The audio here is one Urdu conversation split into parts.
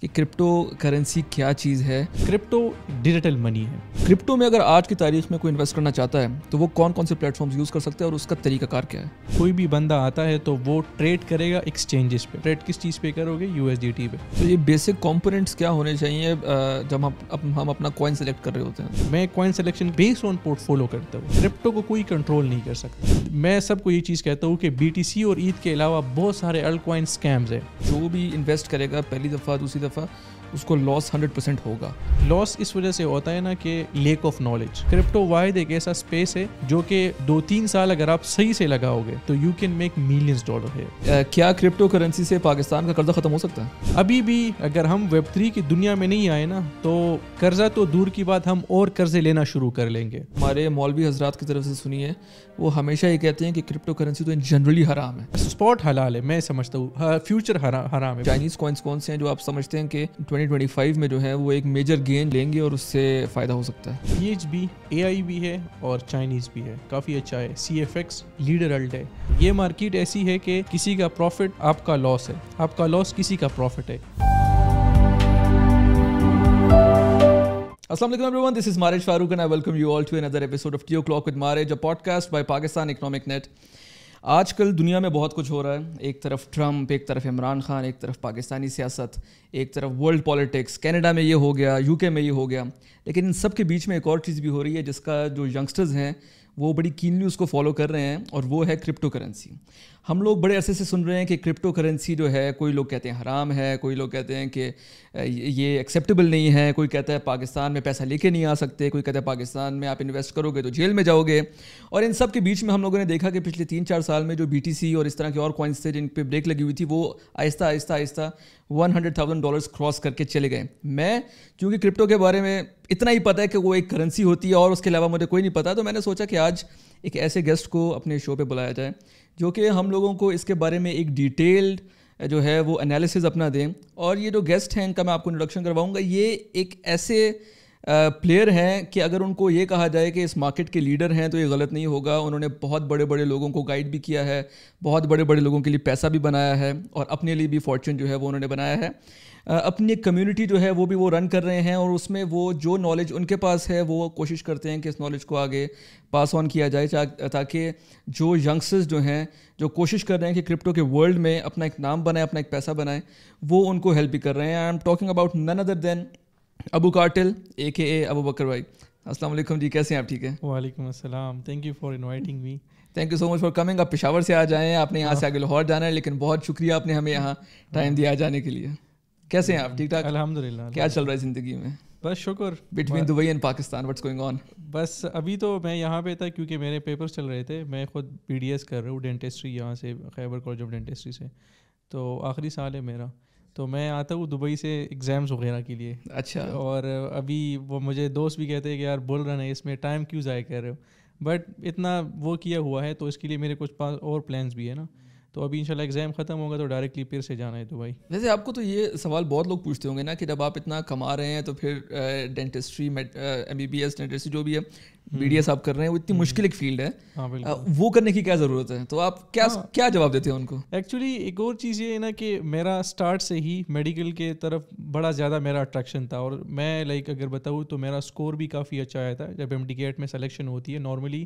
کہ کرپٹو کرنسی کیا چیز ہے. کرپٹو ڈیجیٹل منی ہے. کرپٹو میں اگر آج کی تاریخ میں کوئی انویسٹ کرنا چاہتا ہے تو وہ کون کون سے پلیٹ فارمز یوز کر سکتا ہے اور اس کا طریقہ کار کیا ہے؟ کوئی بھی بندہ آتا ہے تو وہ ٹریڈ کرے گا ایکسچینجز پہ. ٹریڈ کس چیز پہ کرو گے؟ USDT پہ. تو یہ بیسک کمپوننٹس کیا ہونے چاہیے جب ہم اپنا کوائن سلیکٹ کر رہے ہوتے ہیں؟ میں کوائن سلیکشن بیس آن پورٹ فولو کرتا ہوں. کرپٹو کو کوئی کنٹرول نہیں کر سکتا. میں سب کو یہ چیز کہتا ہوں کہ BTC اور ETH کے علاوہ بہت سارے الٹ کوائن اسکیمز ہیں. جو بھی انویسٹ کرے گا پہلی دفعہ دوسری دفعہ اس کو لاس 100% ہوگا. لاس اس وجہ سے ہوتا ہے نا کہ لیک آف نالج. کرپٹو واحد ایک ایسا اسپیس ہے جو کہ 2-3 سال اگر آپ صحیح سے لگاؤ گے تو you can make millions dollar ہے. کیا کرپٹو کرنسی سے پاکستان کا قرضہ ختم ہو سکتا ہے؟ ابھی بھی اگر ہم Web3 کی دنیا میں نہیں آئے نا تو قرضہ تو دور کی بات, ہم اور قرضے لینا شروع کر لیں گے. ہمارے مولوی حضرات کی طرف سے سنیے, وہ ہمیشہ یہ کہتے ہیں کہ کرپٹو کرنسی تو جنرلی حرام ہے. اسپاٹ حلال ہے, میں سمجھتا ہوں. فیوچر حرام ہے. چائنیز کوائنس کون سے ہیں جو آپ سمجھتے ہیں کہ 2025 میں جو ہے وہ ایک میجر گین لیں گے اور اس سے فائدہ ہو سکتا ہے؟ PHB AI بھی ہے اور چائنیز بھی ہے, کافی اچھا ہے. CFX لیڈر الٹ ہے. یہ مارکیٹ ایسی ہے کہ کسی کا پروفٹ آپ کا لاس ہے, آپ کا لاس کسی کا پروفٹ ہے. Assalamu alaikum everyone, this is Marij Farooq and I welcome you all to another episode of Tea O'Clock with Marij, a podcast by Pakistan Economic Net. آج کل دنیا میں بہت کچھ ہو رہا ہے. ایک طرف ٹرمپ, ایک طرف عمران خان, ایک طرف پاکستانی سیاست, ایک طرف ورلڈ پالیٹکس. کینیڈا میں یہ ہو گیا, UK میں یہ ہو گیا. لیکن ان سب کے بیچ میں ایک اور چیز بھی ہو رہی ہے جس کا جو ینگسٹرز ہیں وہ بڑی کینلی اس کو فالو کر رہے ہیں, اور وہ ہے کرپٹو کرنسی. ہم لوگ بڑے عرصے سے سن رہے ہیں کہ کرپٹو کرنسی جو ہے, کوئی لوگ کہتے ہیں حرام ہے, کوئی لوگ کہتے ہیں کہ یہ ایکسیپٹیبل نہیں ہے, کوئی کہتا ہے پاکستان میں پیسہ لے کے نہیں آ سکتے, کوئی کہتا ہے پاکستان میں آپ انویسٹ کرو گے تو جیل میں جاؤ گے. اور ان سب کے بیچ میں ہم لوگوں نے دیکھا کہ پچھلے 3-4 سال میں جو BTC اور اس طرح کے اور کوائنس تھے جن پہ بریک لگی ہوئی تھی, وہ آہستہ آہستہ $100,000 کراس کر کے چلے گئے. میں کیونکہ کرپٹو کے بارے میں اتنا ہی پتہ ہے کہ وہ ایک کرنسی ہوتی ہے اور اس کے علاوہ مجھے کوئی نہیں پتا, تو میں نے سوچا کہ آج ایک ایسے گیسٹ کو اپنے شو پہ بلایا جائے جو کہ ہم لوگوں کو اس کے بارے میں ایک ڈیٹیلڈ جو ہے وہ انالیسز اپنا دیں. اور یہ جو گیسٹ ہیں ان کا میں آپ کو انٹروڈکشن کرواؤں گا. یہ ایک ایسے پلیئر ہیں کہ اگر ان کو یہ کہا جائے کہ اس مارکیٹ کے لیڈر ہیں تو یہ غلط نہیں ہوگا. انہوں نے بہت بڑے بڑے لوگوں کو گائیڈ بھی کیا ہے, بہت بڑے بڑے لوگوں کے لیے پیسہ بھی بنایا ہے, اور اپنے لیے بھی فارچون جو ہے وہ انہوں نے بنایا ہے. اپنی ایک کمیونٹی جو ہے وہ بھی وہ رن کر رہے ہیں, اور اس میں وہ جو نالج ان کے پاس ہے وہ کوشش کرتے ہیں کہ اس نالج کو آگے پاس آن کیا جائے, تاکہ جو ینگسٹرز جو ہیں جو کوشش کر رہے ہیں کہ کرپٹو کے ورلڈ میں اپنا ایک نام بنائیں, اپنا ایک پیسہ بنائیں, وہ ان کو ہیلپ بھی کر رہے ہیں. I am talking about none other than Abu cartel AKA Abu Bakr بھائی. السلام علیکم جی, کیسے ہیں آپ؟ ٹھیک ہے. وعلیکم السلام. Thank you for inviting me. Thank you so much for coming. آپ پشاور سے آ جائیں, آپ نے یہاں سے آگے لاہور جانا ہے, لیکن بہت شکریہ آپ نے ہمیں یہاں ٹائم دیا جانے کے لیے. کیسے ہیں آپ؟ ٹھیک ٹھاک الحمدللہ. کیا چل رہا ہے زندگی میں؟ بس شکر. Between Dubai and Pakistan what's going on? بس ابھی تو میں یہاں پہ تھا کیونکہ میرے پیپرز چل رہے تھے. میں خود PDS کر رہا ہوں ڈینٹسٹری یہاں سے, خیبر کالج آف ڈینٹسٹری سے. تو آخری سال ہے میرا, تو میں آتا ہوں دبئی سے ایگزامز وغیرہ کے لیے. اچھا. اور ابھی وہ مجھے دوست بھی کہتے ہیں کہ یار بول رہا ہے اس میں ٹائم کیوں ضائع کر رہے ہو, بٹ اتنا وہ کیا ہوا ہے تو اس کے لیے میرے کچھ اور پلانس بھی ہے نا. تو ابھی انشاءاللہ ایگزام ختم ہوگا تو ڈائریکٹلی پھر سے جانا ہے دبئی. ویسے آپ کو تو یہ سوال بہت لوگ پوچھتے ہوں گے نا کہ جب آپ اتنا کما رہے ہیں تو پھر ڈینٹسٹری MBBS ڈینٹسٹری جو بھی ہے BDS آپ کر رہے ہیں, وہ اتنی مشکل ایک فیلڈ ہے, وہ کرنے کی کیا ضرورت ہے؟ تو آپ کیا جواب دیتے ہیں ان کو؟ ایکچولی ایک اور چیز یہ ہے نا کہ میرا اسٹارٹ سے ہی میڈیکل کے طرف بڑا زیادہ میرا اٹریکشن تھا, اور میں اگر بتاؤں تو میرا اسکور بھی کافی اچھا آیا تھا. جب MD-CAT میں سلیکشن ہوتی ہے نارملی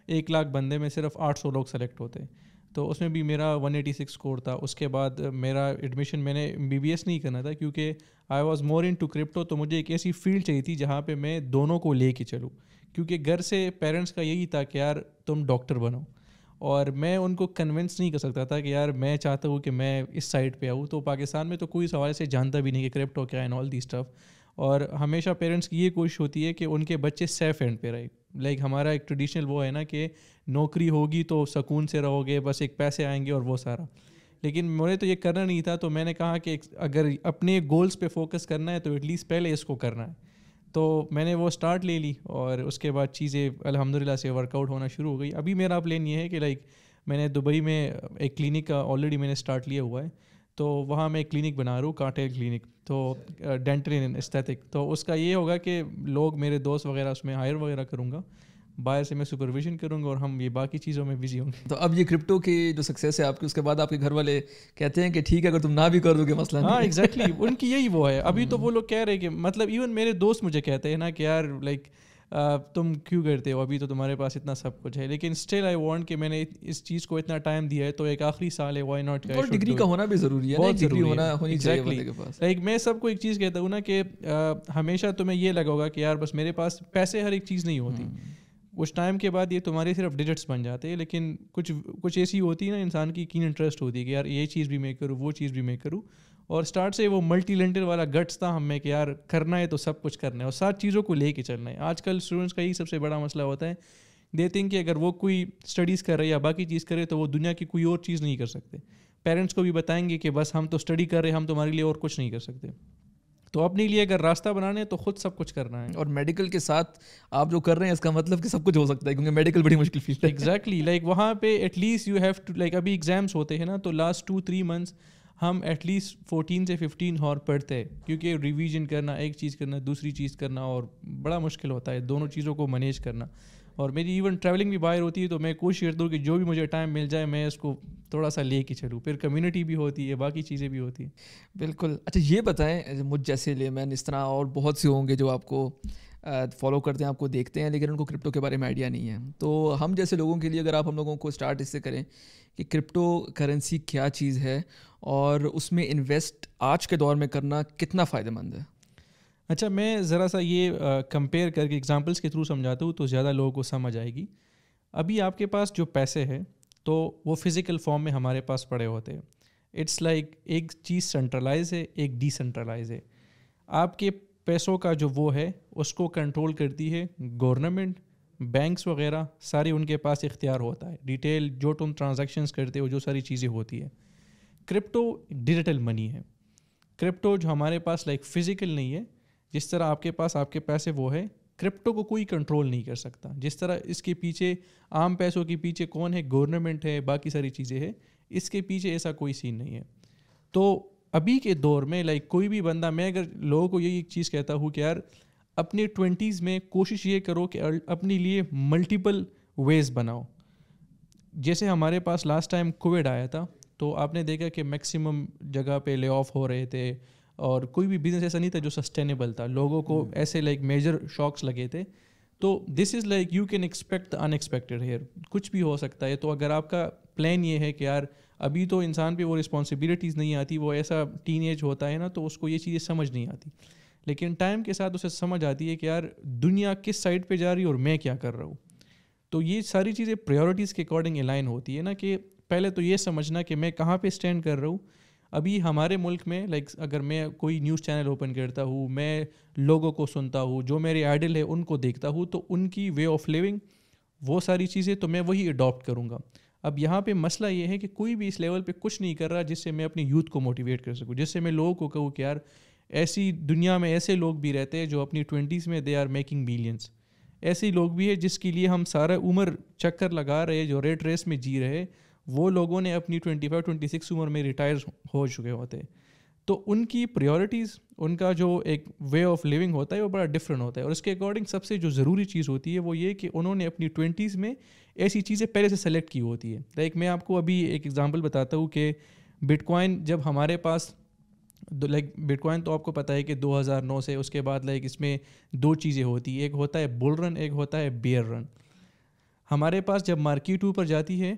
1 لاکھ بندے میں صرف 800 لوگ سلیکٹ ہوتے ہیں, تو اس میں بھی میرا 186 اسکور تھا. اس کے بعد میرا ایڈمیشن میں نے MBBS نہیں کرنا تھا کیونکہ I was more into crypto. تو مجھے ایک ایسی فیلڈ چاہیے تھی جہاں پہ میں دونوں کو لے کے چلوں, کیونکہ گھر سے پیرنٹس کا یہی تھا کہ یار تم ڈاکٹر بنو, اور میں ان کو کنونس نہیں کر سکتا تھا کہ یار میں چاہتا ہوں کہ میں اس سائڈ پہ آؤں. تو پاکستان میں تو کوئی سوال سے جانتا بھی نہیں کہ کرپٹو کیا ہے آل دی اسٹف, اور ہمیشہ پیرنٹس کی یہ کوشش ہوتی ہے کہ ان کے بچے سیف اینڈ پہ رہے. ہمارا ایک ٹریڈیشنل وہ ہے نا کہ نوکری ہوگی تو سکون سے رہو گے, بس ایک پیسے آئیں گے اور وہ سارا. لیکن مجھے تو یہ کرنا نہیں تھا, تو میں نے کہا کہ اگر اپنے گولز پہ فوکس کرنا ہے تو ایٹ لیسٹ پہلے اس کو کرنا ہے. تو میں نے وہ اسٹارٹ لے لی, اور اس کے بعد چیزیں الحمدللہ سے ورک آؤٹ ہونا شروع ہو گئی. ابھی میرا پلان یہ ہے کہ میں نے دبئی میں ایک کلینک کا آلریڈی میں نے اسٹارٹ لیا ہوا ہے, تو وہاں میں ایک کلینک بنا رہا ہوں, کارٹیل کلینک, تو ڈینٹل اینڈ ایستھیٹک. تو اس کا یہ ہوگا کہ لوگ میرے دوست وغیرہ اس میں ہائر وغیرہ کروں گا, باہر سے میں سپرویژن کروں گا اور ہم یہ باقی چیزوں میں بزی ہوں گے. تو اب یہ کرپٹو کی جو سکسیس ہے آپ کی, اس کے بعد آپ کے گھر والے کہتے ہیں کہ ٹھیک ہے اگر تم نہ بھی کر دو گے مسئلہ نہیں. ہاں ایگزیکٹلی, ان کی یہی وہ ہے. ابھی تو وہ لوگ کہہ رہے کہ مطلب ایون میرے دوست مجھے کہتے ہیں نا کہ یار لائک تم کیوں کرتے ہو, ابھی تو تمہارے پاس اتنا سب کچھ ہے. لیکن اسٹل آئی وانٹ کہ میں نے اس چیز کو اتنا ٹائم دیا ہے تو ایک آخری سال ہے, وائی ناٹ. اور ڈگری کا ہونا بھی ضروری ہے, بہت ڈگری ضروری ہونی چاہیے بندے کے پاس. لائک میں سب کو ایک چیز کہتا ہوں نا کہ ہمیشہ تمہیں یہ لگا ہوگا کہ یار بس میرے پاس پیسے ہر ایک چیز نہیں ہوتی. کچھ ٹائم کے بعد یہ تمہارے صرف ڈیجٹس بن جاتے ہیں. لیکن کچھ ایسی ہوتی ہے نا انسان کی کین انٹرسٹ ہوتی ہے کہ یار یہ چیز بھی میں کروں, وہ چیز بھی میں کروں. اور اسٹارٹ سے وہ ملٹی لینٹر والا گٹس تھا ہم میں کہ یار کرنا ہے تو سب کچھ کرنا ہے اور سات چیزوں کو لے کے چلنا ہے. آج کل اسٹوڈنٹس کا یہی سب سے بڑا مسئلہ ہوتا ہے, دے تھنک کہ اگر وہ کوئی اسٹڈیز کر رہے یا باقی چیز کرے تو وہ دنیا کی کوئی اور چیز نہیں کر سکتے. پیرنٹس کو بھی بتائیں گے کہ بس ہم تو اسٹڈی کر رہے ہیں, ہم تمہارے لیے اور کچھ نہیں کر سکتے. تو اپنے لیے اگر راستہ بنانا ہے تو خود سب کچھ کرنا ہے. اور میڈیکل کے ساتھ آپ جو کر رہے ہیں اس کا مطلب کہ سب کچھ ہو سکتا ہے, کیونکہ میڈیکل بڑی مشکل فیلڈ ہے. ایگزیکٹلی, لائک وہاں پہ at least you have to, like ابھی ایگزامس ہوتے ہیں نا تو لاسٹ 2-3 months ہم ایٹ لیسٹ 14 سے 15 ہار پڑھتے ہیں, کیونکہ ریویژن کرنا, ایک چیز کرنا, دوسری چیز کرنا, اور بڑا مشکل ہوتا ہے دونوں چیزوں کو مینیج کرنا. اور میری ایون ٹریولنگ بھی باہر ہوتی ہے تو میں کوشش کرتا ہوں کہ جو بھی مجھے ٹائم مل جائے میں اس کو تھوڑا سا لے کے چلوں. پھر کمیونٹی بھی ہوتی ہے, باقی چیزیں بھی ہوتی ہیں. بالکل. اچھا یہ بتائیں, مجھ جیسے لے مین اس طرح اور بہت سے ہوں گے جو آپ کو فالو کرتے ہیں, آپ کو دیکھتے ہیں, لیکن ان کو کرپٹو کے بارے میں آئیڈیا نہیں ہے. تو ہم جیسے لوگوں کے لیے اگر آپ ہم لوگوں کو اسٹارٹ اس سے کریں کہ کرپٹو کرنسی کیا چیز ہے اور اس میں انویسٹ آج کے دور میں کرنا کتنا فائدہ مند ہے. اچھا میں ذرا سا یہ کمپیئر کر کے ایگزامپلس کے تھرو سمجھاتا ہوں تو زیادہ لوگوں کو سمجھ آئے گی. ابھی آپ کے پاس جو پیسے ہیں تو وہ فزیکل فارم میں ہمارے پاس پڑے ہوتے ہیں. اٹس لائک ایک چیز سینٹرلائز ہے, ایک ڈی سینٹرلائز ہے. آپ کے پیسوں کا جو وہ ہے اس کو کنٹرول کرتی ہے گورنمنٹ, بینکس وغیرہ سارے ان کے پاس اختیار ہوتا ہے. ڈیٹیل جو تم ٹرانزیکشنز کرتے ہو, جو ساری چیزیں ہوتی ہے. کرپٹو ڈیجیٹل منی ہے. کرپٹو جو ہمارے پاس لائک فزیکل نہیں ہے, جس طرح آپ کے پاس آپ کے پیسے وہ ہے, کرپٹو کو کوئی کنٹرول نہیں کر سکتا. جس طرح اس کے پیچھے عام پیسوں کے پیچھے کون ہے, گورنمنٹ ہے, باقی ساری چیزیں ہیں, اس کے پیچھے ایسا کوئی سین نہیں ہے. تو ابھی کے دور میں لائک کوئی بھی بندہ, میں اگر لوگوں کو یہی ایک چیز کہتا ہوں کہ یار اپنے 20s میں کوشش یہ کرو کہ اپنے لیے ملٹیپل ویز بناؤ. جیسے ہمارے پاس لاسٹ ٹائم کووڈ آیا تھا تو آپ نے دیکھا کہ میکسیمم جگہ پہ لے آف ہو رہے تھے اور کوئی بھی بزنس ایسا نہیں تھا جو سسٹینیبل تھا. لوگوں کو ایسے لائک میجر شاکس لگے تھے. تو this is like you can expect unexpected here, کچھ بھی ہو سکتا ہے. تو اگر آپ کا پلان یہ ہے کہ یار ابھی تو انسان پہ وہ رسپانسبلٹیز نہیں آتی, وہ ایسا ٹین ایج ہوتا ہے نا تو اس کو یہ چیزیں سمجھ نہیں آتی, لیکن ٹائم کے ساتھ اسے سمجھ آتی ہے کہ یار دنیا کس سائڈ پہ جا رہی ہے اور میں کیا کر رہا ہوں. تو یہ ساری چیزیں پریورٹیز کے اکارڈنگ الائن ہوتی ہے نا, کہ پہلے تو یہ سمجھنا کہ میں کہاں پہ اسٹینڈ کر رہا ہوں. ابھی ہمارے ملک میں لائک اگر میں کوئی نیوز چینل اوپن کرتا ہوں, میں لوگوں کو سنتا ہوں, جو میرے آئیڈل ہے ان کو دیکھتا ہوں, تو ان کی وے آف لیونگ وہ ساری چیزیں تو میں وہی اڈاپٹ کروں گا. اب یہاں پہ مسئلہ یہ ہے کہ کوئی بھی اس لیول پہ کچھ نہیں کر رہا جس سے میں اپنی یوتھ کو موٹیویٹ کر سکوں, جس سے میں لوگوں کو کہوں کہ یار ایسی دنیا میں ایسے لوگ بھی رہتے ہیں جو اپنی 20s میں دے آر میکنگ بلینس. ایسے لوگ بھی ہیں جس کے لیے ہم سارا عمر چکر لگا رہے, جو ریٹ ریس میں جی رہے, وہ لوگوں نے اپنی 25-26 عمر میں ریٹائر ہو چکے ہوتے. تو ان کی پریورٹیز, ان کا جو ایک وے آف لیونگ ہوتا ہے وہ بڑا ڈفرینٹ ہوتا ہے. اور اس کے اکارڈنگ سب سے جو ضروری چیز ہوتی ہے وہ یہ کہ انہوں نے اپنی 20s میں ایسی چیزیں پہلے سے سلیکٹ کی ہوتی ہے. لائک میں آپ کو ابھی ایک ایگزامپل بتاتا ہوں کہ بٹ کوائن جب ہمارے پاس, لائک بٹ کوائن تو آپ کو پتہ ہے کہ 2009 سے اس کے بعد لائک اس میں دو چیزیں ہوتی ہیں, ایک ہوتا ہے بل رن, ایک ہوتا ہے بیئر رن. ہمارے پاس جب مارکیٹ اوپر جاتی ہے,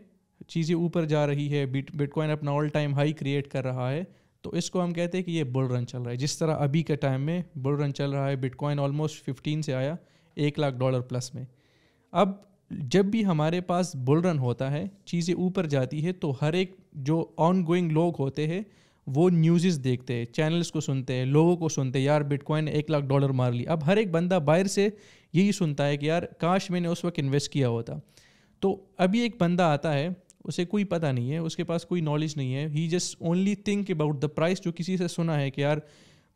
چیزیں اوپر جا رہی ہے, بٹ کوائن اپنا آل ٹائم ہائی کریٹ کر رہا ہے, تو اس کو ہم کہتے ہیں کہ یہ بل رن چل رہا ہے. جس طرح ابھی کے ٹائم میں بل رن چل رہا ہے, بٹ کوائن آلموسٹ 15 سے آیا $1,00,000 پلس میں. اب جب بھی ہمارے پاس بل رن ہوتا ہے, چیزیں اوپر جاتی ہے, تو ہر ایک جو آن گوئنگ لوگ ہوتے ہیں وہ نیوزز دیکھتے ہیں, چینلز کو سنتے ہیں, لوگوں کو سنتے ہیں, یار بٹ کوائن $1,00,000 مار لی. اب ہر ایک بندہ باہر سے یہی سنتا ہے کہ یار کاش میں نے اس وقت انویسٹ کیا ہوتا. تو ابھی ایک بندہ آتا ہے, اسے کوئی پتہ نہیں ہے, اس کے پاس کوئی نالج نہیں ہے, he just only think about the prize, جو کسی سے سنا ہے کہ یار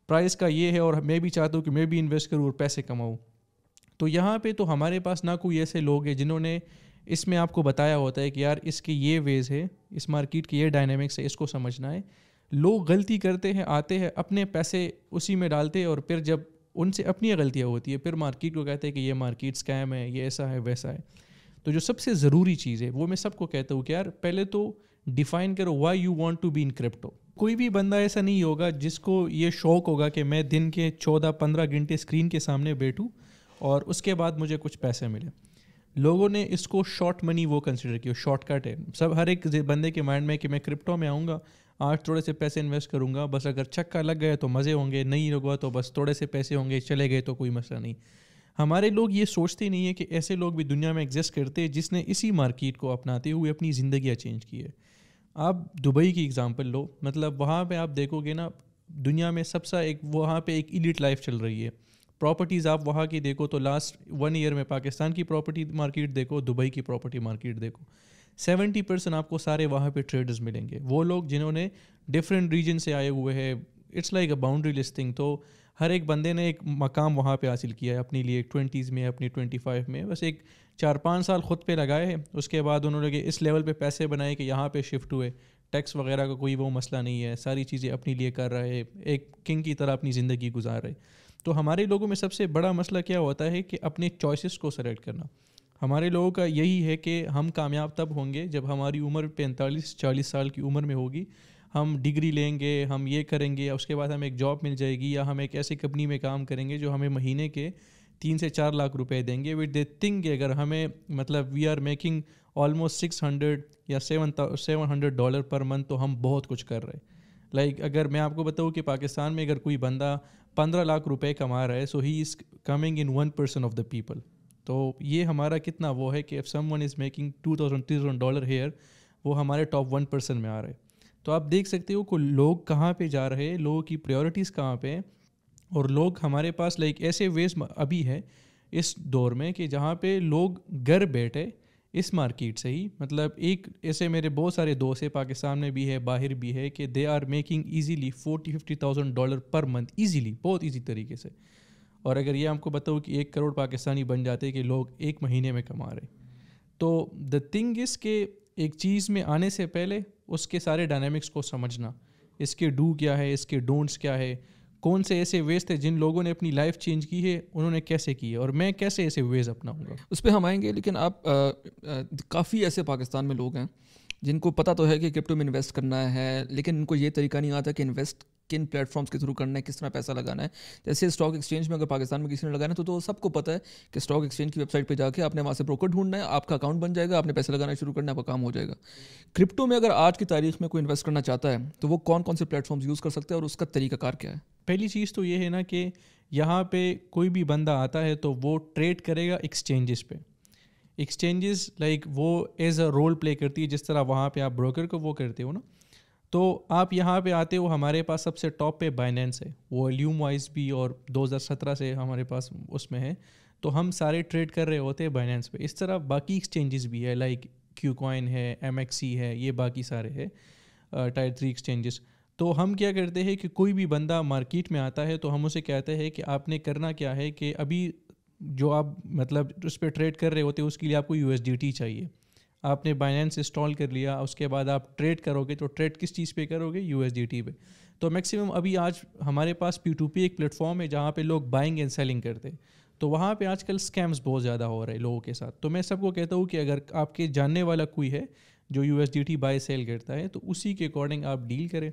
پرائز کا یہ ہے اور میں بھی چاہتا ہوں کہ میں بھی انویسٹ کروں اور پیسے کماؤں. تو یہاں پہ تو ہمارے پاس نہ کوئی ایسے لوگ ہیں جنہوں نے اس میں آپ کو بتایا ہوتا ہے کہ یار اس کے یہ ویز ہے, اس مارکیٹ کی یہ ڈائنامکس ہے, اس کو سمجھنا ہے. لوگ غلطی کرتے ہیں, آتے ہیں اپنے پیسے اسی میں ڈالتے ہیں, اور پھر جب ان سے اپنی غلطیاں ہوتی ہے, پھر مارکیٹ کو کہتے ہیں کہ یہ مارکیٹ اسکیم ہے, یہ ایسا ہے ویسا ہے. تو جو سب سے ضروری چیز ہے وہ میں سب کو کہتا ہوں کہ یار پہلے تو ڈیفائن کرو why you want to be in crypto. کوئی بھی بندہ ایسا نہیں ہوگا جس کو یہ شوق ہوگا کہ میں دن کے 14-15 گھنٹے اسکرین کے سامنے بیٹھوں اور اس کے بعد مجھے کچھ پیسے ملے. لوگوں نے اس کو شارٹ منی وہ کنسیڈر کیا, شارٹ کٹ ہے. سب ہر ایک بندے کے مائنڈ میں کہ میں کرپٹو میں آؤں گا, آج تھوڑے سے پیسے انویسٹ کروں گا, بس اگر چھکا لگ گیا تو مزے ہوں گے, نہیں لگا تو بس تھوڑے سے پیسے ہوں گے, چلے گئے تو کوئی مسئلہ نہیں. ہمارے لوگ یہ سوچتے نہیں ہیں کہ ایسے لوگ بھی دنیا میں ایگزسٹ کرتے ہیں جس نے اسی مارکیٹ کو اپناتے ہوئے اپنی زندگیاں چینج کی ہے. آپ دبئی کی اگزامپل لو, مطلب وہاں پہ آپ دیکھو گے نا دنیا میں سب سے ایک وہاں پہ ایک ایلیٹ لائف چل رہی ہے. پراپرٹیز آپ وہاں کی دیکھو تو لاسٹ 1 ایئر میں پاکستان کی پراپرٹی مارکیٹ دیکھو, دبئی کی پراپرٹی مارکیٹ دیکھو, 70% آپ کو سارے وہاں پہ ٹریڈرز ملیں گے, وہ لوگ جنہوں نے ڈفرینٹ ریجن سے آئے ہوئے ہیں. It's like a boundary listing. تو ہر ایک بندے نے ایک مقام وہاں پہ حاصل کیا ہے اپنے لیے, 20s میں, اپنی 25 میں, بس ایک 4-5 سال خود پہ لگائے ہیں. اس کے بعد انہوں نے اس لیول پہ پیسے بنائے کہ یہاں پہ شفٹ ہوئے, ٹیکس وغیرہ کا کوئی وہ مسئلہ نہیں ہے, ساری چیزیں اپنی لیے کر رہے, ایک کنگ کی طرح اپنی زندگی گزار رہے. تو ہمارے لوگوں میں سب سے بڑا مسئلہ کیا ہوتا ہے کہ اپنے چوائسیز کو سلیکٹ کرنا. ہمارے لوگوں کا یہی ہے کہ ہم کامیاب تب ہوں گے جب ہماری عمر 45-40 سال کی عمر میں ہوگی, ہم ڈگری لیں گے, ہم یہ کریں گے, اس کے بعد ہمیں ایک جاب مل جائے گی, یا ہم ایک ایسی کمپنی میں کام کریں گے جو ہمیں مہینے کے 3 سے 4 لاکھ روپے دیں گے. وٹ دے تھنک کہ اگر ہمیں مطلب وی آر میکنگ آلموسٹ $600 یا $700 پر منتھ تو ہم بہت کچھ کر رہے. لائک اگر میں آپ کو بتاؤں کہ پاکستان میں اگر کوئی بندہ 15 لاکھ روپے کما رہا ہے, so he is coming in 1% of the people. تو یہ ہمارا کتنا وہ ہے کہ if someone is making $2,000-$3,000 here, وہ ہمارے ٹاپ 1% میں آ رہے. تو آپ دیکھ سکتے ہو کہ لوگ کہاں پہ جا رہے ہیں, لوگوں کی پریورٹیز کہاں پہ ہیں. اور لوگ ہمارے پاس لائک ایسے ویز ابھی ہے اس دور میں کہ جہاں پہ لوگ گھر بیٹھے اس مارکیٹ سے ہی, مطلب ایک ایسے میرے بہت سارے دوست ہیں پاکستان میں بھی ہے باہر بھی ہے کہ they are making easily $40,000-50,000 per month, easily, بہت ایزی طریقے سے. اور اگر یہ ہم کو بتاؤ کہ 1 کروڑ پاکستانی بن جاتے کہ لوگ ایک مہینے میں کما رہے. تو دا تھنگ از کہ ایک چیز میں آنے سے پہلے اس کے سارے ڈائنامکس کو سمجھنا, اس کے ڈو کیا ہے, اس کے ڈونٹس کیا ہے, کون سے ایسے ویز تھے جن لوگوں نے اپنی لائف چینج کی ہے, انہوں نے کیسے کی ہے, اور میں کیسے ایسے ویز اپناؤں گا, اس پہ ہم آئیں گے. لیکن آپ کافی ایسے پاکستان میں لوگ ہیں جن کو پتہ تو ہے کہ کرپٹو میں انویسٹ کرنا ہے, لیکن ان کو یہ طریقہ نہیں آتا کہ انویسٹ کن پلیٹ فارمس کے تھرو کرنا ہے, کس طرح پیسہ لگانا ہے. جیسے اسٹاک ایکسچینج میں اگر پاکستان میں کسی نے لگانا ہے تو سب کو پتہ ہے کہ اسٹاک ایکسچینج کی ویب سائٹ پہ جا کے آپ نے وہاں سے بروکر ڈھونڈنا ہے, آپ کا اکاؤنٹ بن جائے گا, آپ نے پیسے لگانا شروع کرنا ہے, آپ کا کام ہو جائے گا. کرپٹو میں اگر آج کی تاریخ میں کوئی انویسٹ کرنا چاہتا ہے تو وہ کون کون سے پلیٹ فارمس یوز کر سکتے ہیں اور اس کا طریقہ کار کیا ہے؟ پہلی چیز تو یہ ہے نا کہ یہاں پہ کوئی بھی بندہ آتا ہے تو وہ ٹریڈ کرے گا ایکسچینجز پہ. ایکسچینجز لائک وہ ایز اے رول پلے کرتی ہے جس طرح وہاں پہ آپ بروکر کو وہ کرتے ہو نا. تو آپ یہاں پہ آتے ہو, ہمارے پاس سب سے ٹاپ پہ بائنینس ہے, والیوم وائز بھی, اور 2017 سے ہمارے پاس اس میں ہے. تو ہم سارے ٹریڈ کر رہے ہوتے ہیں بائنینس پہ. اس طرح باقی ایکسچینجز بھی ہے, لائک کیو کوائن ہے, MXC ہے, یہ باقی سارے ہے ٹائر 3 ایکسچینجز. تو ہم کیا کرتے ہیں کہ کوئی بھی بندہ مارکیٹ میں آتا ہے تو ہم اسے کہتے ہیں کہ آپ نے کرنا کیا ہے کہ ابھی جو آپ مطلب اس پہ ٹریڈ کر رہے ہوتے ہیں اس کے لیے آپ کو USDT چاہیے. آپ نے بائنینس انسٹال کر لیا, اس کے بعد آپ ٹریڈ کرو گے تو ٹریڈ کس چیز پہ کرو گے, USDT پہ. تو میکسیمم ابھی آج ہمارے پاس P2P ایک پلیٹ فارم ہے جہاں پہ لوگ بائنگ اینڈ سیلنگ کرتے. تو وہاں پہ آج کل اسکیمس بہت زیادہ ہو رہے ہیں لوگوں کے ساتھ. تو میں سب کو کہتا ہوں کہ اگر آپ کے جاننے والا کوئی ہے جو USDT بائی سیل کرتا ہے تو اسی کے اکارڈنگ آپ ڈیل کریں.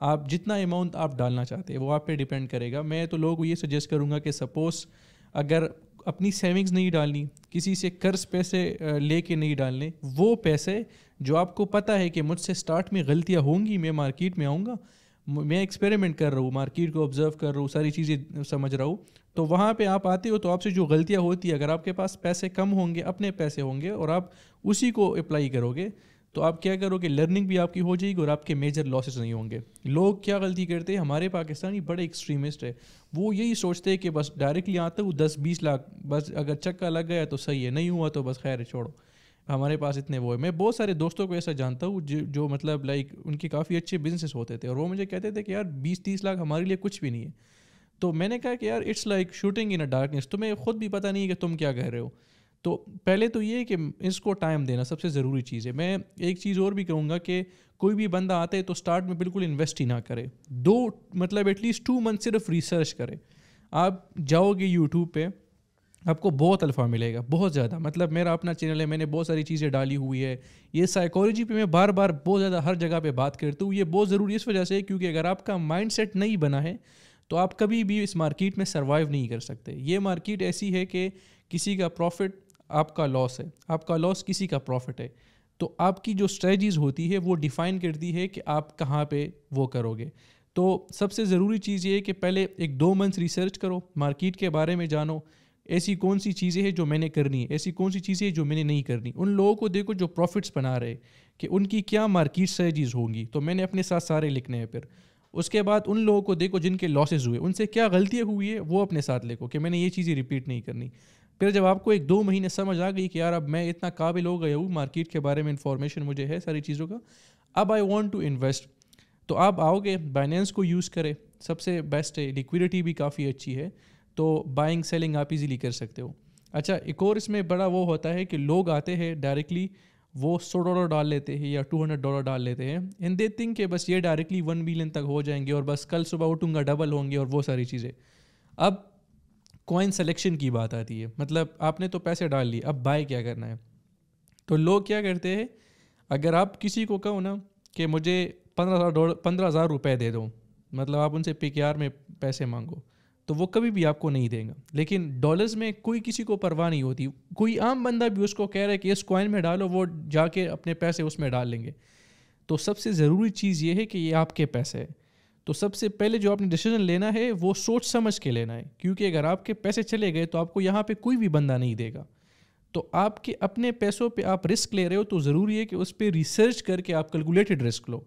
آپ جتنا اماؤنٹ آپ ڈالنا چاہتے ہیں وہ آپ پہ ڈیپینڈ کرے گا. میں تو لوگوں کو یہ سجیسٹ کروں گا کہ سپوز اگر اپنی سیونگز نہیں ڈالنی, کسی سے قرض پیسے لے کے نہیں ڈالنے, وہ پیسے جو آپ کو پتہ ہے کہ مجھ سے سٹارٹ میں غلطیاں ہوں گی, میں مارکیٹ میں آؤں گا, میں ایکسپیریمنٹ کر رہا ہوں, مارکیٹ کو آبزرو کر رہا ہوں, ساری چیزیں سمجھ رہا ہوں, تو وہاں پہ آپ آتے ہو تو آپ سے جو غلطیاں ہوتی ہے, اگر آپ کے پاس پیسے کم ہوں گے, اپنے پیسے ہوں گے, اور آپ اسی کو اپلائی کرو گے, تو آپ کیا کرو گے, لرننگ بھی آپ کی ہو جائے گی اور آپ کے میجر لاسز نہیں ہوں گے. لوگ کیا غلطی کرتے ہیں, ہمارے پاکستانی بڑے ایکسٹریمسٹ ہے, وہ یہی سوچتے ہیں کہ بس ڈائریکٹلی آتا ہوں 10-20 لاکھ, بس اگر چکا لگ گیا تو صحیح ہے, نہیں ہوا تو بس خیر ہے, چھوڑو, ہمارے پاس اتنے وہ ہے. میں بہت سارے دوستوں کو ایسا جانتا ہوں جو مطلب لائک ان کے کافی اچھے بزنسز ہوتے تھے, اور وہ مجھے کہتے تھے کہ یار 20-30 لاکھ ہمارے لیے کچھ بھی نہیں ہے. تو میں نے کہا کہ یار it's like shooting in a darkness, تمہیں خود بھی پتہ نہیں ہے کہ تم کیا کہہ رہے ہو. تو پہلے تو یہ کہ اس کو ٹائم دینا سب سے ضروری چیز ہے. میں ایک چیز اور بھی کہوں گا کہ کوئی بھی بندہ آتا ہے تو سٹارٹ میں بالکل انویسٹ ہی نہ کرے, مطلب ایٹ لیسٹ 2 منتھ صرف ریسرچ کرے. آپ جاؤ گے یوٹیوب پہ, آپ کو بہت الفا ملے گا, بہت زیادہ. مطلب میرا اپنا چینل ہے, میں نے بہت ساری چیزیں ڈالی ہوئی ہے. یہ سائیکالوجی پہ میں بار بار بہت زیادہ ہر جگہ پہ بات کرتا ہوں. یہ بہت ضروری اس وجہ سے کیونکہ اگر آپ کا مائنڈ سیٹ نہیں بنا ہے تو آپ کبھی بھی اس مارکیٹ میں سروائیو نہیں کر سکتے. یہ مارکیٹ ایسی ہے کہ کسی کا پروفٹ آپ کا لاس ہے, آپ کا لاس کسی کا پروفٹ ہے. تو آپ کی جو اسٹریٹجیز ہوتی ہے وہ ڈیفائن کرتی ہے کہ آپ کہاں پہ وہ کرو گے. تو سب سے ضروری چیز یہ ہے کہ پہلے 1-2 منتھ ریسرچ کرو, مارکیٹ کے بارے میں جانو, ایسی کون سی چیزیں ہیں جو میں نے کرنی ہے, ایسی کون سی چیزیں ہیں جو میں نے نہیں کرنی. ان لوگوں کو دیکھو جو پروفٹس بنا رہے کہ ان کی کیا مارکیٹ اسٹریٹجیز ہوں گی, تو میں نے اپنے ساتھ سارے لکھنے ہیں. پھر اس کے بعد ان لوگوں کو دیکھو جن کے لاسز ہوئے, ان سے کیا غلطیاں ہوئی ہے وہ اپنے ساتھ لکھو کہ میں نے یہ چیزیں ریپیٹ نہیں کرنی. پھر جب آپ کو 1-2 مہینے سمجھ آ گئی کہ یار اب میں اتنا قابل ہو گیا ہوں, مارکیٹ کے بارے میں انفارمیشن مجھے ہے ساری چیزوں کا, اب آئی وانٹ ٹو انویسٹ, تو آپ آؤ گے بائنینس کو یوز کرے, سب سے بیسٹ ہے, لیکویڈیٹی بھی کافی اچھی ہے, تو بائنگ سیلنگ آپ ایزیلی کر سکتے ہو. اچھا ایک اور اس میں بڑا وہ ہوتا ہے کہ لوگ آتے ہیں ڈائریکٹلی وہ $100 ڈال لیتے ہیں یا $200 ڈال لیتے ہیں, اینڈ دے تھنک کہ بس یہ ڈائریکٹلی 1 ملین تک ہو جائیں گے اور بس کل صبح اٹھوں گا ڈبل ہوں گے اور وہ ساری چیزیں. اب کوائن سلیکشن کی بات آتی ہے, مطلب آپ نے تو پیسے ڈال لیے, اب بائی کیا کرنا ہے. تو لوگ کیا کرتے ہیں, اگر آپ کسی کو کہو نا کہ مجھے $15,000 دے دو, مطلب آپ ان سے PKR میں پیسے مانگو, تو وہ کبھی بھی آپ کو نہیں دیں گا. لیکن ڈالرز میں کوئی کسی کو پرواہ نہیں ہوتی, کوئی عام بندہ بھی اس کو کہہ رہا ہے کہ اس کوائن میں ڈالو, وہ جا کے اپنے پیسے اس میں ڈال لیں گے. تو سب سے ضروری چیز یہ ہے کہ یہ آپ کے پیسے ہے, تو سب سے پہلے جو آپ نے ڈیسیژن لینا ہے وہ سوچ سمجھ کے لینا ہے, کیونکہ اگر آپ کے پیسے چلے گئے تو آپ کو یہاں پہ کوئی بھی بندہ نہیں دے گا. تو آپ کے اپنے پیسوں پہ آپ رسک لے رہے ہو تو ضروری ہے کہ اس پہ ریسرچ کر کے آپ کیلکولیٹڈ رسک لو.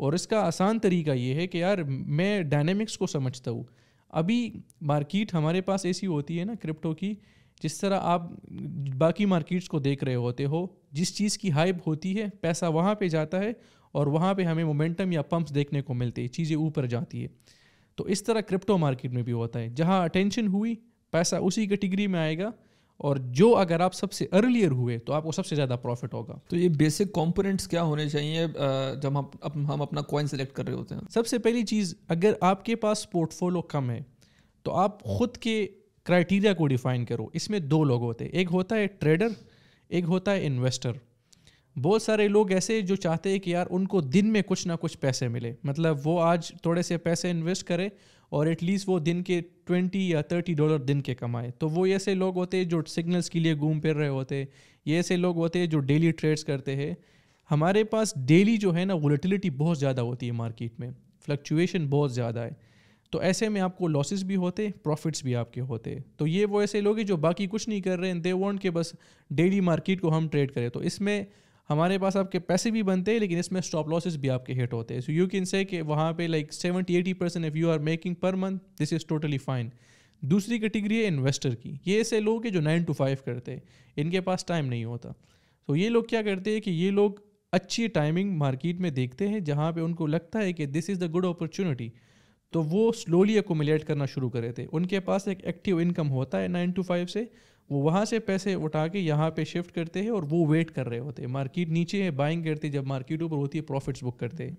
اور اس کا آسان طریقہ یہ ہے کہ یار میں ڈائنامکس کو سمجھتا ہوں. ابھی مارکیٹ ہمارے پاس ایسی ہوتی ہے نا کرپٹو کی, جس طرح آپ باقی مارکیٹس کو دیکھ رہے ہوتے ہو, جس چیز کی ہائپ ہوتی ہے پیسہ وہاں پہ جاتا ہے اور وہاں پہ ہمیں مومنٹم یا پمپس دیکھنے کو ملتے ہیں, چیزیں اوپر جاتی ہے. تو اس طرح کرپٹو مارکیٹ میں بھی ہوتا ہے, جہاں اٹینشن ہوئی پیسہ اسی کیٹیگری میں آئے گا, اور جو اگر آپ سب سے ارلیئر ہوئے تو آپ کو سب سے زیادہ پروفٹ ہوگا. تو یہ بیسک کمپوننٹس کیا ہونے چاہیے جب ہم اپنا کوائن سلیکٹ کر رہے ہوتے ہیں؟ سب سے پہلی چیز, اگر آپ کے پاس پورٹ فولو کم ہے تو آپ خود کے کرائٹیریا کو ڈیفائن کرو. اس میں 2 لوگ ہوتے ہیں, ایک ہوتا ہے ٹریڈر, ایک ہوتا ہے انویسٹر. بہت سارے لوگ ایسے جو چاہتے ہیں کہ یار ان کو دن میں کچھ نہ کچھ پیسے ملے, مطلب وہ آج تھوڑے سے پیسے انویسٹ کرے اور ایٹ لیسٹ وہ دن کے $20 یا $30 دن کے کمائے. تو وہ ایسے لوگ ہوتے ہیں جو سگنلس کے لیے گھوم پھر رہے ہوتے ہیں, یہ ایسے لوگ ہوتے ہیں جو ڈیلی ٹریڈس کرتے ہیں. ہمارے پاس ڈیلی جو ہے نا ولیٹیلیٹی بہت زیادہ ہوتی ہے مارکیٹ میں, فلکچویشن بہت زیادہ ہے, تو ایسے میں آپ کو لاسز بھی ہوتے, پروفٹس بھی آپ کے ہوتے. تو یہ وہ ایسے لوگ ہیں جو باقی کچھ نہیں کر رہے ہیں, دے وانٹ کہ بس ڈیلی مارکیٹ کو ہم ٹریڈ کریں. تو اس میں ہمارے پاس آپ کے پیسے بھی بنتے ہیں لیکن اس میں اسٹاپ لاسز بھی آپ کے ہٹ ہوتے ہیں. سو یو کین سے کہ وہاں پہ like 70-80% if you are making per month, this is totally fine. دوسری کیٹیگری ہے انویسٹر کی, یہ ایسے لوگ ہیں جو 9 to 5 کرتے ہیں, ان کے پاس ٹائم نہیں ہوتا. تو یہ لوگ کیا کرتے ہیں کہ یہ لوگ اچھی ٹائمنگ مارکیٹ میں دیکھتے ہیں جہاں پہ ان کو لگتا ہے کہ دس از دا گڈ اپرچونیٹی, تو وہ سلولی ایکومولیٹ کرنا شروع کرے تھے. ان کے پاس ایک ایکٹیو انکم ہوتا ہے 9 to 5 سے, وہ وہاں سے پیسے اٹھا کے یہاں پہ شفٹ کرتے ہیں اور وہ ویٹ کر رہے ہوتے ہیں. مارکیٹ نیچے ہے بائنگ کرتے, جب مارکیٹ اوپر ہوتی ہے پروفٹس بک کرتے ہیں.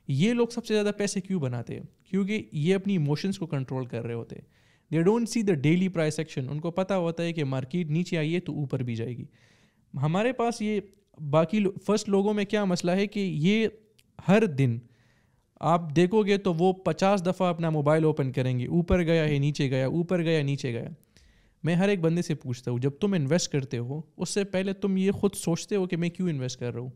یہ لوگ سب سے زیادہ پیسے کیوں بناتے ہیں؟ کیونکہ یہ اپنی ایموشنس کو کنٹرول کر رہے ہوتے ہیں. They don't see the daily price action, ان کو پتہ ہوتا ہے کہ مارکیٹ نیچے آئی ہے تو اوپر بھی جائے گی. ہمارے پاس یہ باقی فرسٹ لوگوں میں کیا مسئلہ ہے کہ یہ ہر دن آپ دیکھو گے تو وہ 50 دفعہ اپنا موبائل اوپن کریں گے, اوپر گیا ہے نیچے گیا, اوپر گیا نیچے گیا. میں ہر ایک بندے سے پوچھتا ہوں, جب تم انویسٹ کرتے ہو اس سے پہلے تم یہ خود سوچتے ہو کہ میں کیوں انویسٹ کر رہا ہوں؟